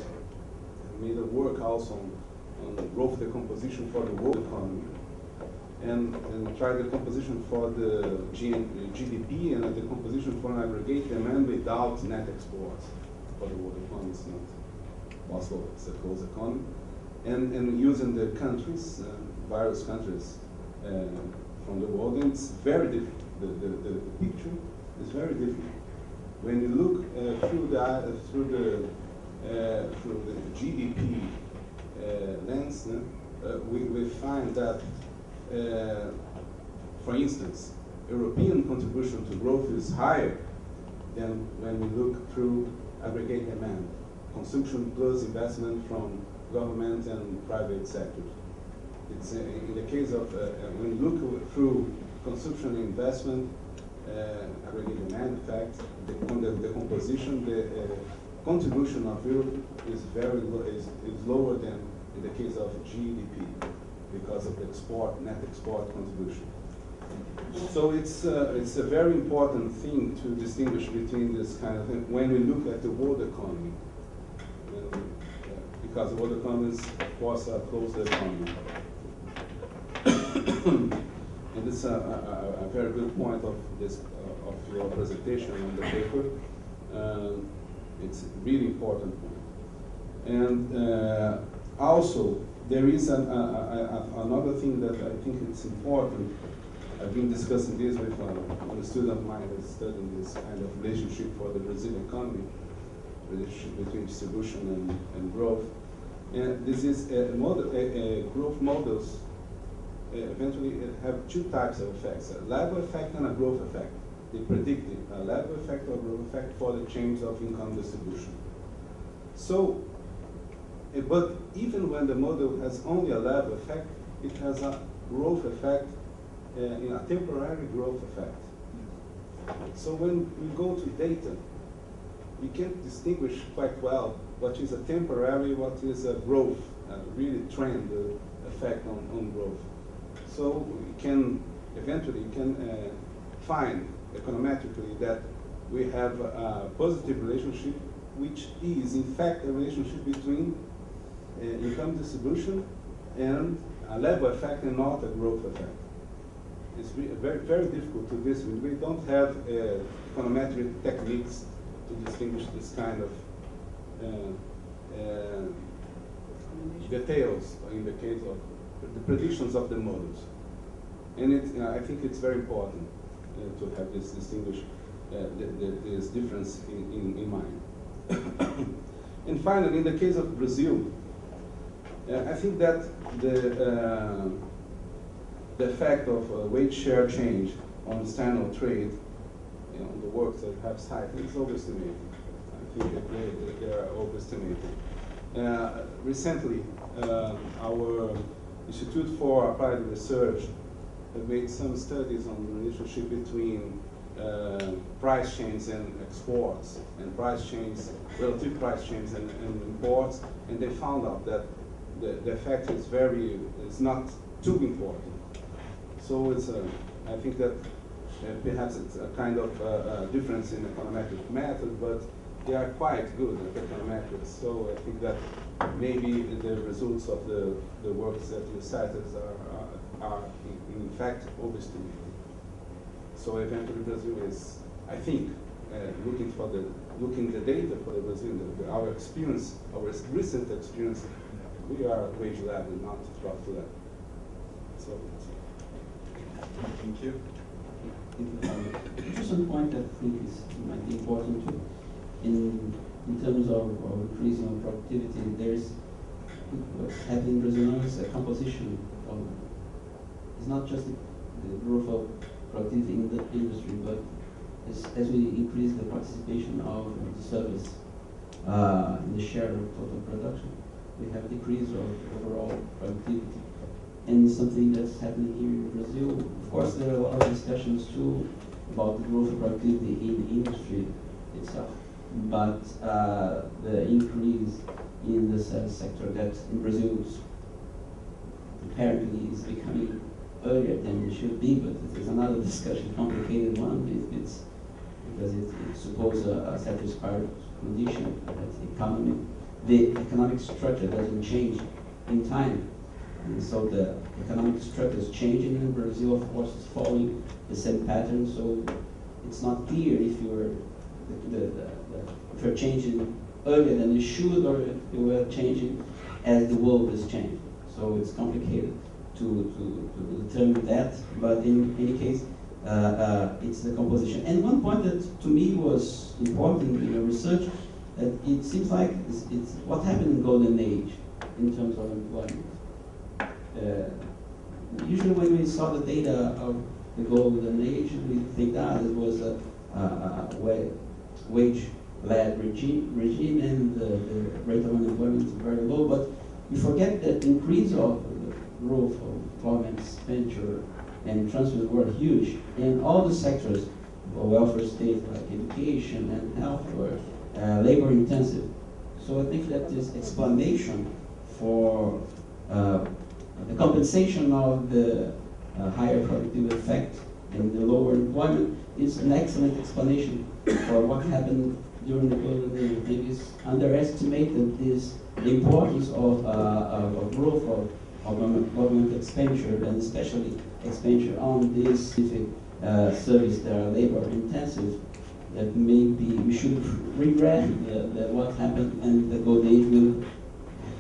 made a work also on growth decomposition for the world economy, and tried the composition for the GDP and a decomposition for an aggregate demand without net exports for the world economy. It's not possible. It's a closed economy. And using the countries, various countries from the world, and it's very different. The picture is very different. When you look through the GDP lens, we find that, for instance, European contribution to growth is higher than when we look through aggregate demand, consumption plus investment from government and private sectors. It's in the case of when you look through consumption and investment, aggregate demand, in fact, the composition, the contribution of Europe is very low, is lower than in the case of GDP because of the net export contribution. So it's a very important thing to distinguish between this kind of thing when we look at the world economy, because the world economy is, of course, a closed economy. And it's a very good point of your presentation on the paper. It's a really important point. And also, there is another thing that I think it's important. I've been discussing this with a student of mine that's studying this kind of relationship for the Brazilian economy, relationship between distribution and growth. And this is growth models eventually have two types of effects, a level effect and a growth effect. They predict a level effect or growth effect for the change of income distribution. So, but even when the model has only a level effect, it has a growth effect, in a temporary growth effect. So when we go to data, we can distinguish quite well what is a temporary, what is a growth, really trend effect on growth. So we can eventually find econometrically that we have a positive relationship, which is in fact a relationship between income distribution and a level effect and not a growth effect. It's very, very difficult to this. We don't have econometric techniques to distinguish this kind of details in the case of the predictions of the models. And I think it's very important to have this this difference in mind. And finally, in the case of Brazil, I think that the effect of wage share change on external trade, on the work that have cited, is overestimated. I think that they are overestimated. Recently, our Institute for Applied Research have made some studies on the relationship between price change and exports, and price change, relative price change and imports, and they found out that the effect is not too important. So I think that perhaps it's a kind of difference in econometric method, but they are quite good at econometrics. So I think that maybe the results of the works that you cited are in fact overestimated. So eventually Brazil is, I think, looking the data for the Brazil, our experience, our recent experience, we are wage level, not profit level. So. Thank you. Just one point that I think might be important too. In terms of increasing of productivity, there's what's happening in Brazil now is a composition of, it's not just the growth of productivity in the industry, but as we increase the participation of the service in the share of total production, we have a decrease of overall productivity. And something that's happening here in Brazil, of course, there are a lot of discussions too about the growth of productivity in the industry itself. But the increase in the service sector that in Brazil apparently is becoming earlier than it should be, but it's another discussion, complicated one. It's because it supposes a satisfied condition that the economic structure doesn't change in time. And so the economic structure is changing in Brazil, of course, is following the same pattern. So it's not clear if you're changing earlier than you should, or if you were changing as the world is changing. So it's complicated to determine that. But in any case, it's the composition. And one point that to me was important in the research, that it seems like it's what happened in Golden Age in terms of employment. Usually when we saw the data of the Golden Age, we think that it was a wage-led regime and the rate of unemployment is very low, but we forget that the increase of the growth of employment, expenditure, and transfers were huge in all the sectors of welfare state, like education and health, were labor intensive. So I think that this explanation for the compensation of the higher productive effect and the lower employment is an excellent explanation for what happened during the Golden Age. Maybe it's underestimated the importance of growth of government expenditure, and especially expenditure on these specific services that are labor intensive. That maybe we should regret what happened, and the Golden Age will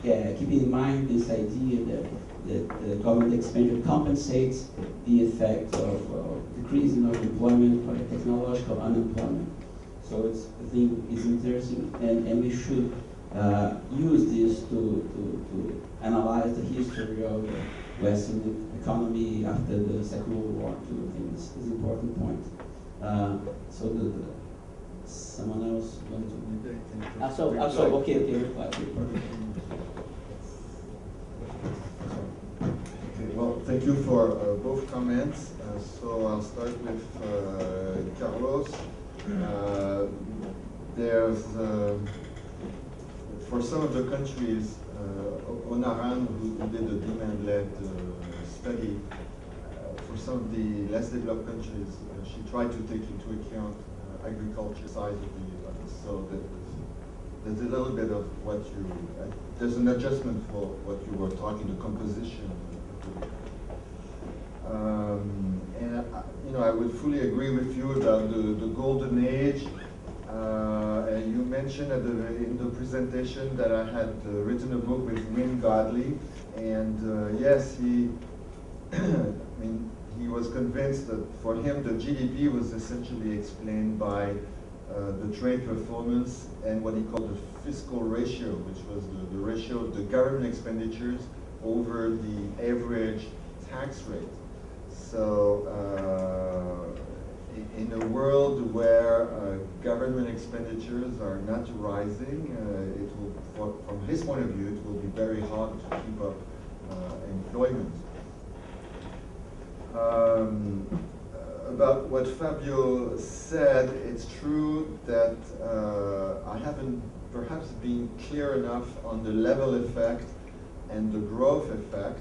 keeping in mind this idea that the government expenditure compensates the effect of decreasing of employment or technological unemployment. So I think it's interesting, and we should use this to analyze the history of Western economy after the Second World War too. I think this is an important point. So someone else want to? Okay, reply. Okay, well, thank you for both comments. So I'll start with Carlos. There's, for some of the countries, Onaran, who did the demand-led study, for some of the less developed countries, she tried to take into account agriculture size of the U.S. So there's a little bit of what you, there's an adjustment for what you were talking, the composition. And I would fully agree with you about the golden age. And you mentioned in the presentation that I had written a book with Wayne Godley, and yes, he was convinced that for him the GDP was essentially explained by the trade performance and what he called the fiscal ratio, which was the ratio of the government expenditures over the average tax rate. So in a world where government expenditures are not rising, it will, from his point of view, it will be very hard to keep up employment. About what Fabio said, it's true that I haven't perhaps been clear enough on the level effect and the growth effect.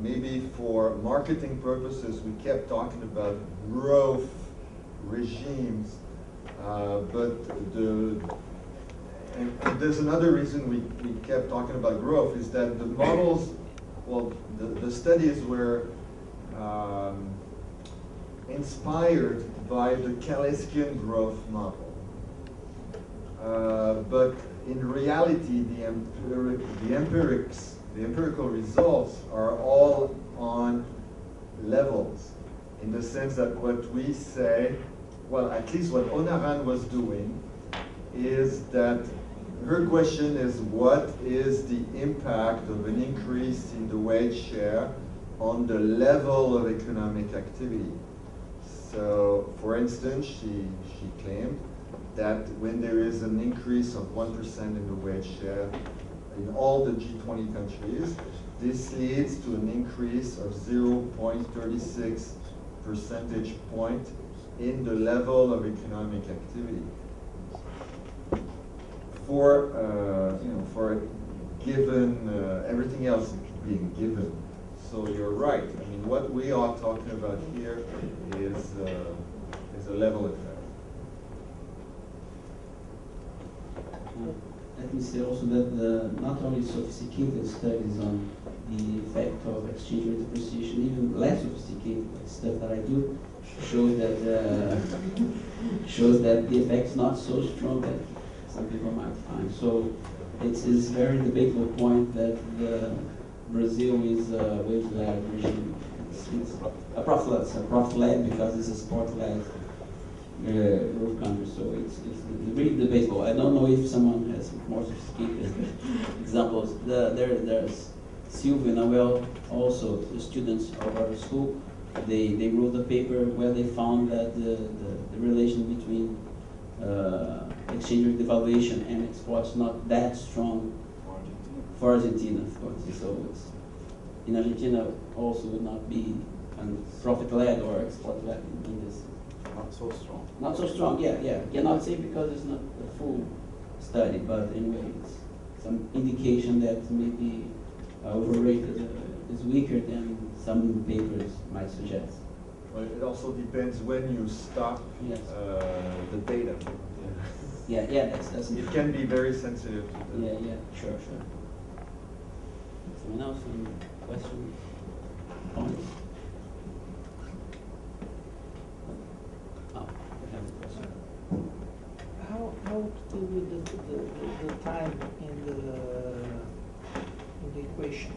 Maybe for marketing purposes, we kept talking about growth regimes, but there's another reason we kept talking about growth is that the models, well, the studies were inspired by the Keynesian growth model. But in reality, the empirical results are all on levels, in the sense that what we say, well, at least what Onaran was doing, is that her question is, what is the impact of an increase in the wage share on the level of economic activity? So, for instance, she claimed that when there is an increase of 1% in the wage share in all the G20 countries, this leads to an increase of 0.36 percentage point in the level of economic activity. For given everything else being given. So you're right. What we are talking about here is a level effect. Let me say also that not only sophisticated studies on the effect of exchange rate depreciation, even less sophisticated stuff that I do, shows that the effect is not so strong that some people might find. So it's this very debatable point that Brazil is a wage-led regime. It's a Prof-led because it's a sport-led growth country. So it's really debatable. I don't know if someone has more sophisticated examples. There's Silvia and Noel, also the students of our school. They wrote a paper where they found that the relation between exchange rate devaluation and exports not that strong for Argentina, of course. So it's, in Argentina also would not be profit-led or export-led in this. Not so strong. Not so strong, yeah. Cannot say because it's not a full study, but anyway, it's some indication that maybe overrated is weaker than some papers might suggest. Well, it also depends when you stop the data. Yeah, that's it can be very sensitive to that. Yeah, sure. Someone else, some questions, comments? Oh, I have a question. How with the time in the equation.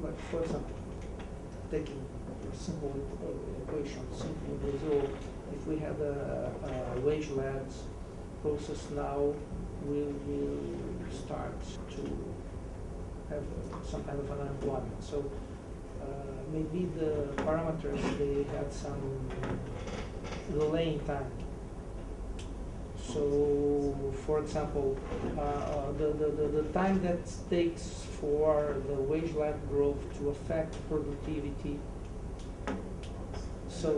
Like, for example, taking a simple equation, simple in Brazil, if we have a wage-led process now, we will start to have some kind of unemployment. So maybe the parameters, they had some delay in time. So, for example, the time that takes for the wage-led growth to affect productivity. So,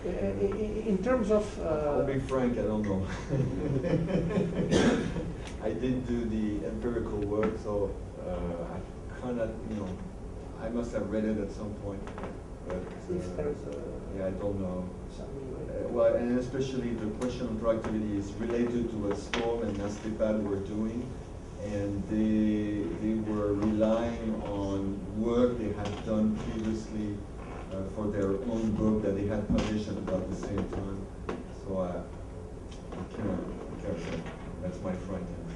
in terms of... I'll be frank, I don't know. I didn't do the empirical work, so I cannot, I must have read it at some point. But yeah, I don't know. Well, and especially the question of productivity is related to a storm and Equitable were doing, and they were relying on work they had done previously for their own book that they had published at about the same time. So I can't say. That's my front end.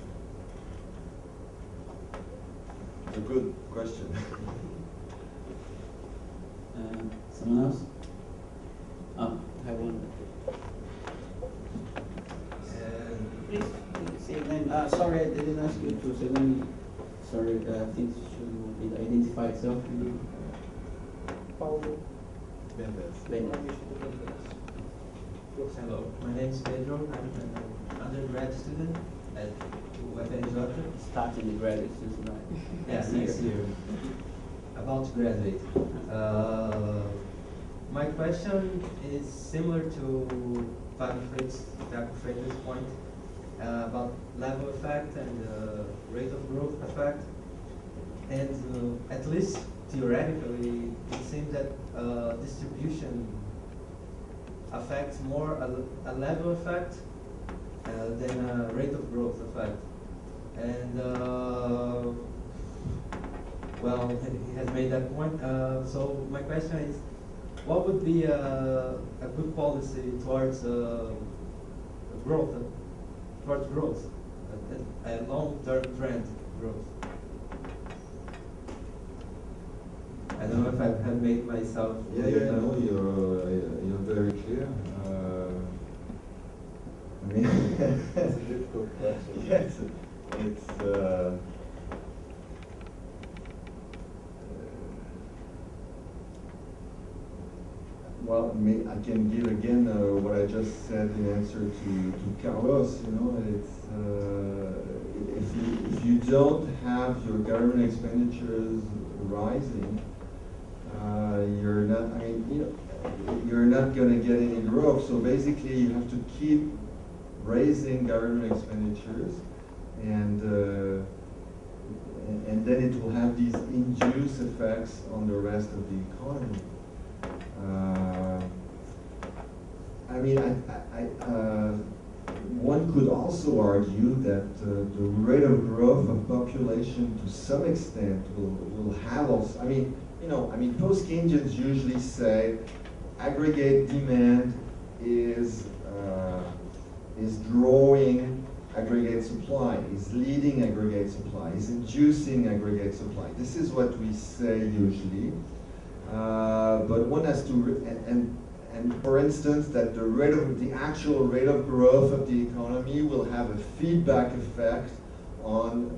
It's a good question. Someone else? Oh, I have one. Please say your name. Sorry, I didn't ask you to say your name. Sorry, I think should identify itself. Paulo. Hello, my name is Pedro. I'm an undergrad student at Universidade. Starting the graduate student, right? Yes, next year. About to graduate. My question is similar to Taco Freitas' point about level effect and rate of growth effect. And at least theoretically, it seems that distribution affects more a level effect than a rate of growth effect. And well, he has made that point. So my question is, what would be a good policy towards growth, a long-term trend growth? I don't know if I have made myself clear. No, you're very clear. I mean, It's a difficult question. yes, it's. Well, I can give again what I just said in answer to Carlos. It's if you don't have your government expenditures rising, you're not. You're not going to get any growth. So basically, you have to keep raising government expenditures, and then it will have these induced effects on the rest of the economy. One could also argue that the rate of growth of population, to some extent, will have also. Post-Keynesians usually say aggregate demand is drawing aggregate supply, is leading aggregate supply, is inducing aggregate supply. This is what we say usually. But one has to, and for instance, that the actual rate of growth of the economy will have a feedback effect on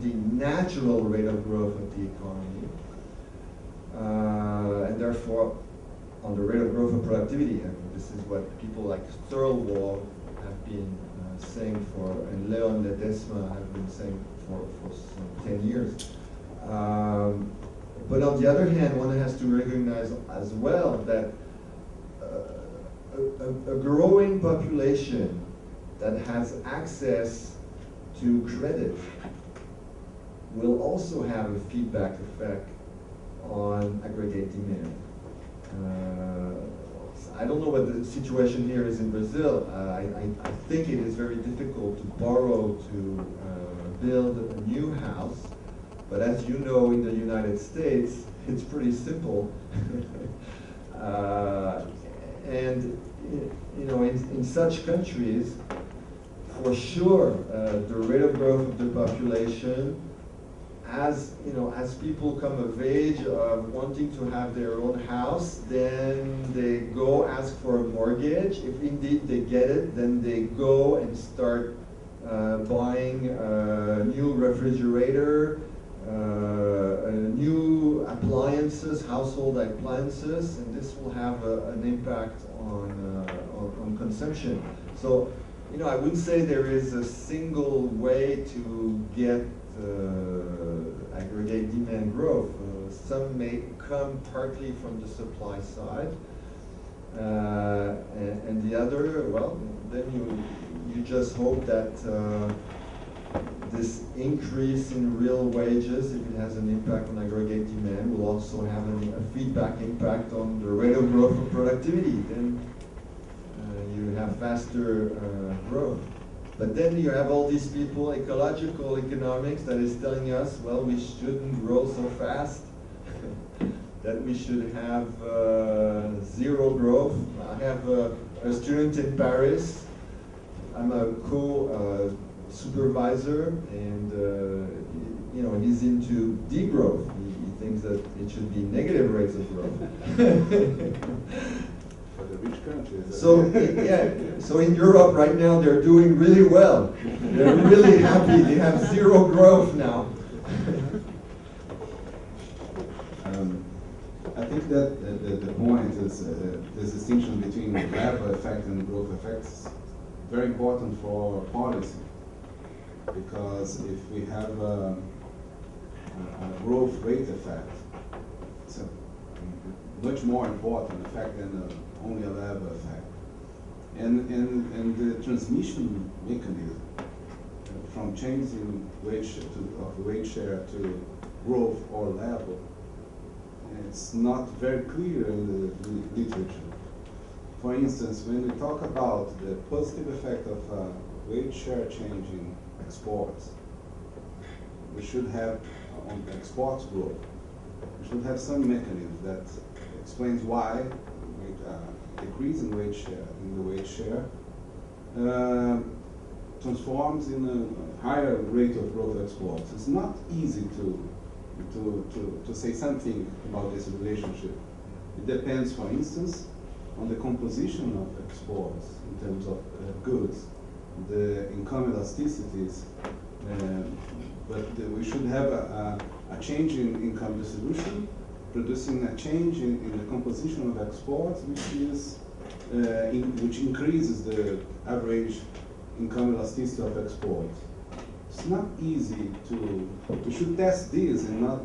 the natural rate of growth of the economy, and therefore on the rate of growth of productivity. This is what people like Celso have been saying and Leon Ledesma have been saying for some 10 years. But on the other hand, one has to recognize as well that a growing population that has access to credit will also have a feedback effect on aggregate demand. I don't know what the situation here is in Brazil. I think it is very difficult to borrow to build a new house. But as you know, in the United States, it's pretty simple. And in in such countries, for sure, the rate of growth of the population, as people come of age of wanting to have their own house, then they go ask for a mortgage. If indeed they get it, then they go and start buying a new refrigerator, new appliances, household appliances, and this will have an impact on consumption. So, I wouldn't say there is a single way to get aggregate demand growth. Some may come partly from the supply side, and the other, well, then you just hope that this increase in real wages, if it has an impact on aggregate demand, will also have a feedback impact on the rate of growth of productivity. Then you have faster growth. But then you have all these people, ecological economics, that is telling us, well, we shouldn't grow so fast, that we should have zero growth. I have a student in Paris. I'm a co-supervisor, and he's into degrowth. He thinks that it should be negative rates of growth. For the rich countries. So in Europe right now they're doing really well. They're really happy. They have zero growth now. I think that the point is this distinction between level effect and growth effects very important for policy, because if we have a growth rate effect, it's a much more important effect than only a level effect. And the transmission mechanism from changing of wage share to growth or level, it's not very clear in the literature. For instance, when we talk about the positive effect of wage share change in exports, we should have, on exports growth, we should have some mechanism that explains why decrease in the wage share transforms in a higher rate of growth exports. It's not easy to say something about this relationship. It depends, for instance, on the composition of exports in terms of goods, the income elasticities, but we should have a change in income distribution, producing a change in the composition of exports, which increases the average income elasticity of exports. It's not easy we should test this and not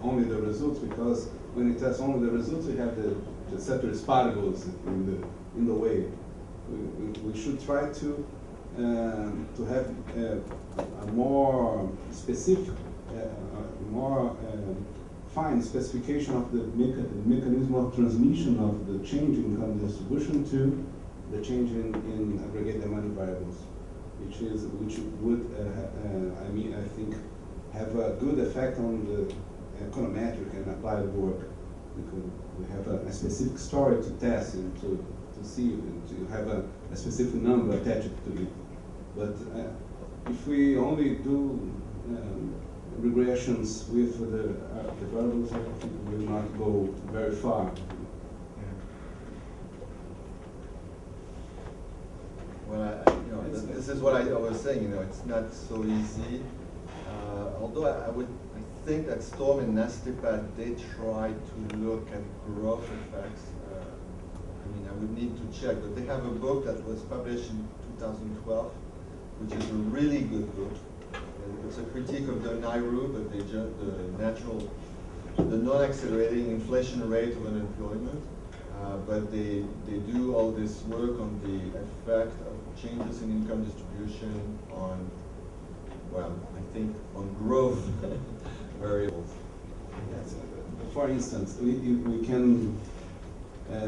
only the results, because when we test only the results, we have the ceteris paribus in the way. We should try to have a more specific, more fine specification of the mechanism of transmission of the change in income distribution to the change in aggregate demand variables, which would, I think, have a good effect on the econometric and applied work. Because we have a specific story to test and to see, to have a specific number attached to it. But if we only do regressions with the variables, I think we will not go very far. Well, this is what I was saying. It's not so easy. Although I think that Storm and Nastipad, they try to look at growth effects. I would need to check, but they have a book that was published in 2012, which is a really good book. It's a critique of the NAIRU, but the non-accelerating inflation rate of unemployment. But they do all this work on the effect of changes in income distribution on, well, I think on growth variables. Yes. For instance, we can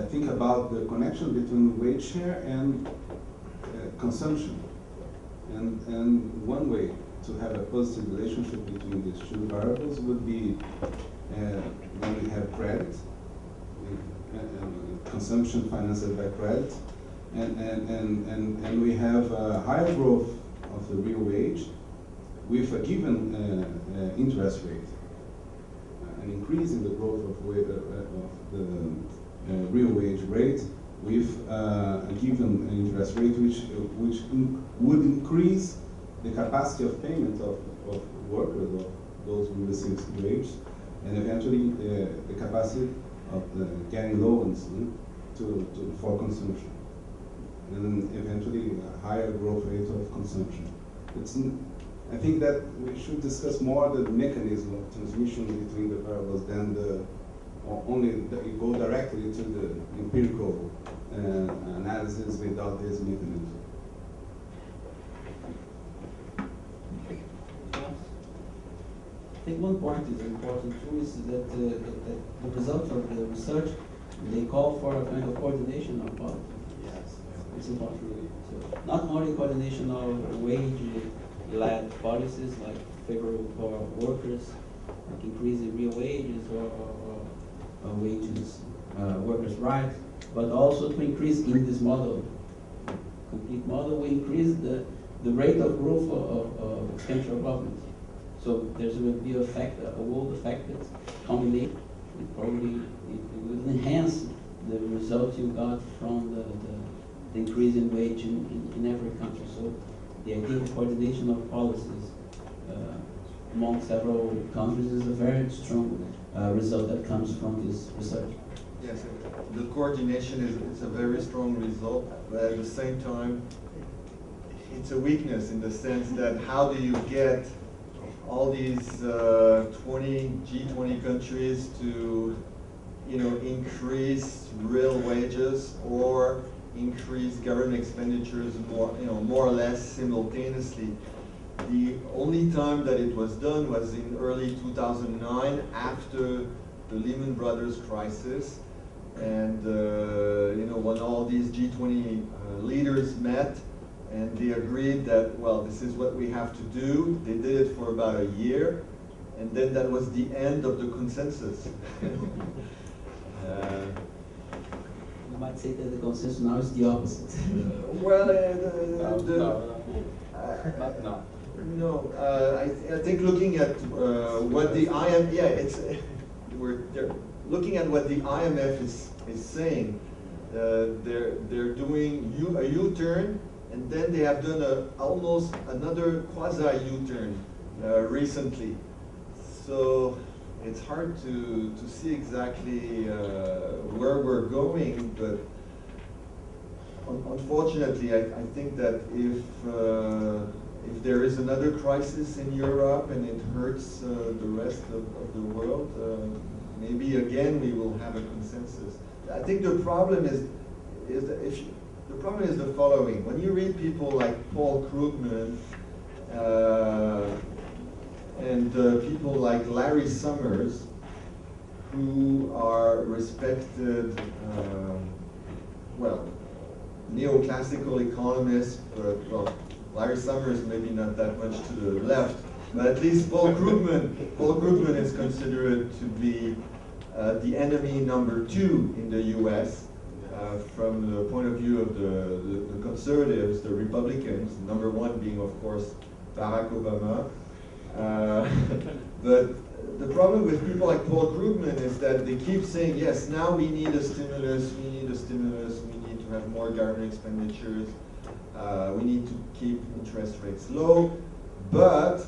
think about the connection between wage share and consumption. And one way to have a positive relationship between these two variables would be when we have credit, consumption financed by credit, and we have a higher growth of the real wage with a given interest rate, an increase in the growth of the real wage rate with a given interest rate, which would increase the capacity of payment of workers, of those who receive wage, and eventually the capacity of getting loans for consumption, and eventually a higher growth rate of consumption. I think that we should discuss more the mechanism of transmission between the variables than go directly to the empirical analysis without this mechanism. I think one point is important too is that the results of the research, they call for a kind of coordination of policy. Yes. It's important really. So not only coordination of wage-led policies like favorable for workers, like increasing real wages or wages, workers' rights, but also to increase in this model, complete model, we increase the rate of growth of expenditure of government. So there's will be a world effect that combination. It will enhance the result you got from the increase in wage in every country. So the idea of coordination of policies among several countries is a very strong result that comes from this research. Yes, the coordination is a very strong result, but at the same time, it's a weakness in the sense that how do you get all these G20 countries to, increase real wages or increase government expenditures more or less simultaneously. The only time that it was done was in early 2009 after the Lehman Brothers crisis, and when all these G20 leaders met. And they agreed that, well, this is what we have to do. They did it for about a year, and then that was the end of the consensus. You might say that the consensus now is the opposite. I think looking at what the IMF, looking at what the IMF is saying. They're doing a U-turn. And then they have done almost another quasi-U-turn recently. So it's hard to see exactly where we're going, but unfortunately, I think that if there is another crisis in Europe and it hurts the rest of the world, maybe again we will have a consensus. I think the problem is that the problem is the following. When you read people like Paul Krugman and people like Larry Summers, who are respected, neoclassical economists, but Larry Summers maybe not that much to the left, but at least Paul Krugman is considered to be the enemy number 2 in the U.S. From the point of view of the conservatives, the Republicans, number 1 being, of course, Barack Obama. But the problem with people like Paul Krugman is that they keep saying, yes, now we need a stimulus, we need to have more government expenditures, we need to keep interest rates low, but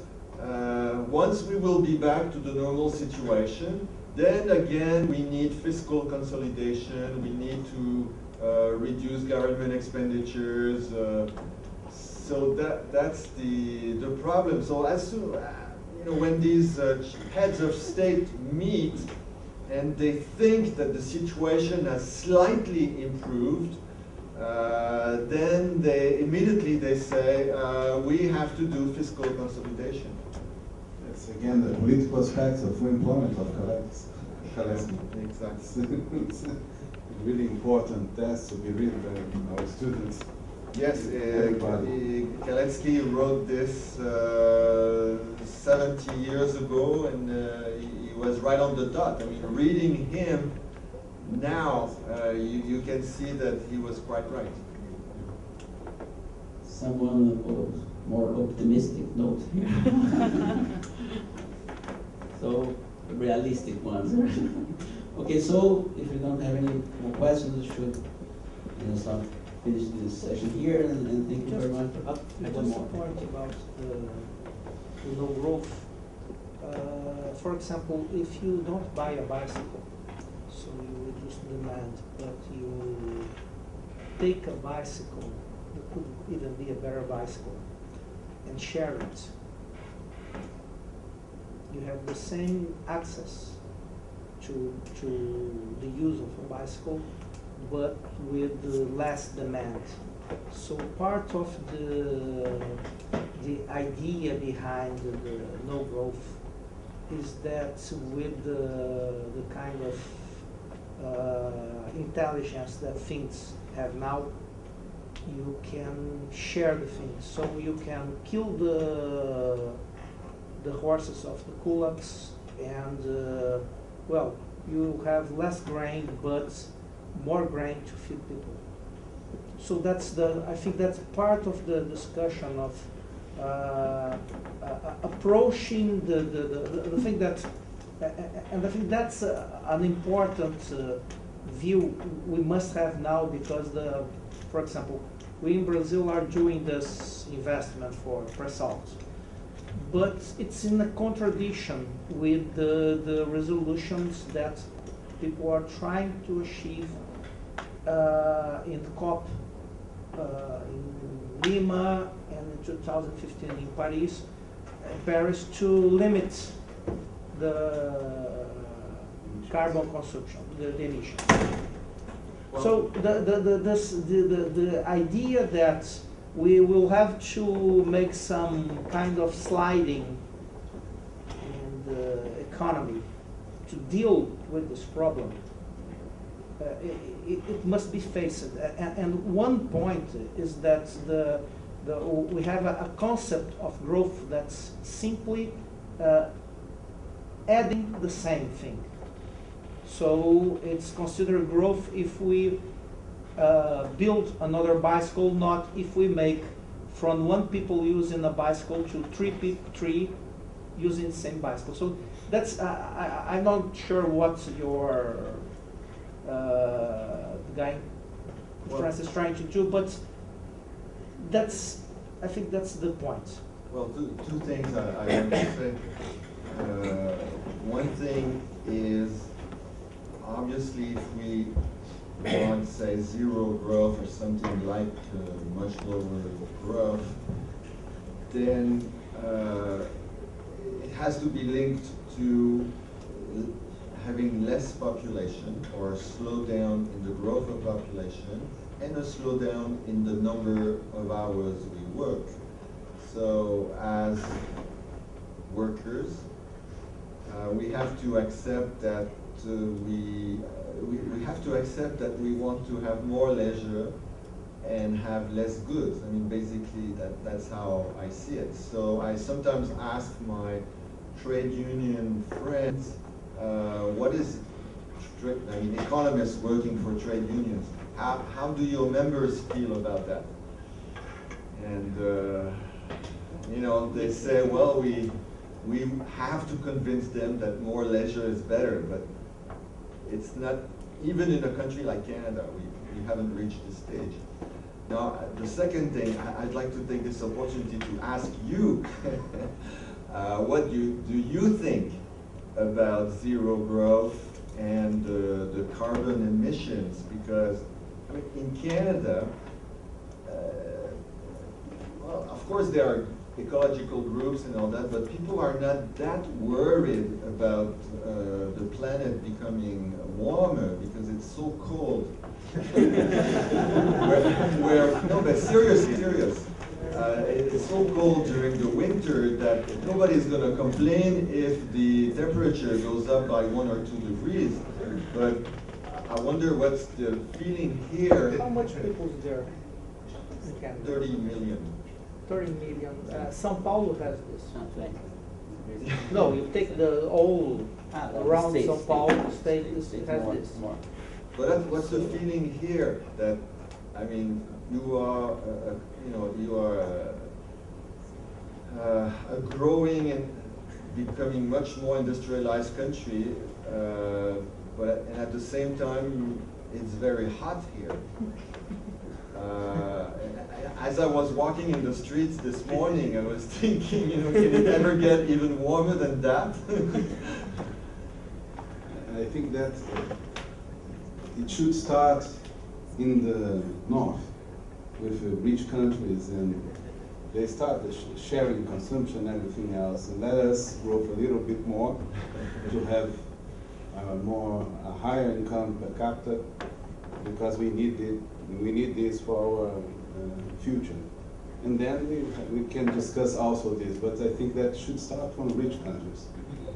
once we will be back to the normal situation, then again, we need fiscal consolidation. We need to reduce government expenditures. So that's the problem. So as soon, when these heads of state meet and they think that the situation has slightly improved, then they immediately say we have to do fiscal consolidation. It's again the political aspects of full employment of Kalesky. Exactly. It's a really important test to be written by our students. Yes, Kalesky wrote this 70 years ago, and he was right on the dot. I mean, reading him now, you can see that he was quite right. someone of more optimistic note here. So, realistic ones. Okay, so if you don't have any more questions, we should start finish this session here, and thank you very much. Just a point about the no growth. For example, if you don't buy a bicycle, so you reduce demand, but you take a bicycle, it could even be a better bicycle, and share it, you have the same access to the use of a bicycle, but with less demand. So part of the idea behind the no growth is that with the kind of intelligence that things have now, you can share the things. So you can kill the horses of the kulaks, and well, you have less grain, but more grain to feed people. So that's I think that's part of the discussion of approaching the thing that, and I think that's an important view we must have now, because for example, we in Brazil are doing this investment for pre-salt, but it's in a contradiction with the resolutions that people are trying to achieve in COP in Lima and in 2015 in Paris to limit the carbon consumption, the emissions. Well, So the idea that we will have to make some kind of sliding in the economy to deal with this problem, it must be faced. And one point is that we have a concept of growth that's simply adding the same thing. So it's considered growth if we build another bicycle, not if we make from one people using a bicycle to three using the same bicycle. So that's I'm not sure what your guy Francis is trying to do, but I think that's the point. Well, two things I want to say. One thing is, obviously, if we want, say, zero growth or something like much lower growth, then it has to be linked to having less population, or a slowdown in the growth of population, and a slowdown in the number of hours we work. So as workers, we have to accept that we have to accept that we want to have more leisure and have less goods. I mean, basically, that's how I see it. So I sometimes ask my trade union friends, what is, I mean, economists working for trade unions, how do your members feel about that? And you know, they say, well, we have to convince them that more leisure is better, but it's not, even in a country like Canada, we haven't reached this stage. Now, the second thing, I'd like to take this opportunity to ask you, what do you think about zero growth and the carbon emissions? Because, I mean, in Canada, well, of course there are ecological groups and all that, but people are not that worried about the planet becoming warmer because it's so cold. No, but seriously, it's so cold during the winter that nobody's going to complain if the temperature goes up by 1 or 2 degrees. But I wonder what's the feeling here. How much people is there in Canada? 30 million. 30 million. São Paulo has this. No, you take the whole around São Paulo state, it has this. But what's the feeling here? That I mean, you are, you are a growing and becoming much more industrialized country, and at the same time, it's very hot here. As I was walking in the streets this morning, I was thinking, can it ever get even warmer than that? I think that it should start in the north with rich countries, and they start sharing consumption and everything else, and let us grow a little bit more to have a higher income per capita, because we need this for our future. And then we can discuss also this, but I think that should start from rich countries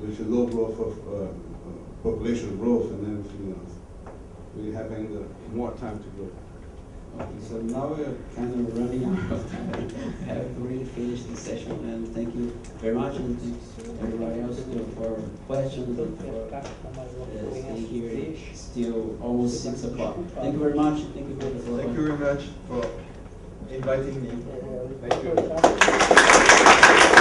with a low growth of population growth and everything else. We have more time to grow. Okay, so now we're kind of running out of time. We have to really finish this session, and thank you very much, and thanks everybody else for questions and for staying here. It's still almost 6 o'clock. Thank you very much. Thank you for the floor. Thank you very much for inviting me. Thank you.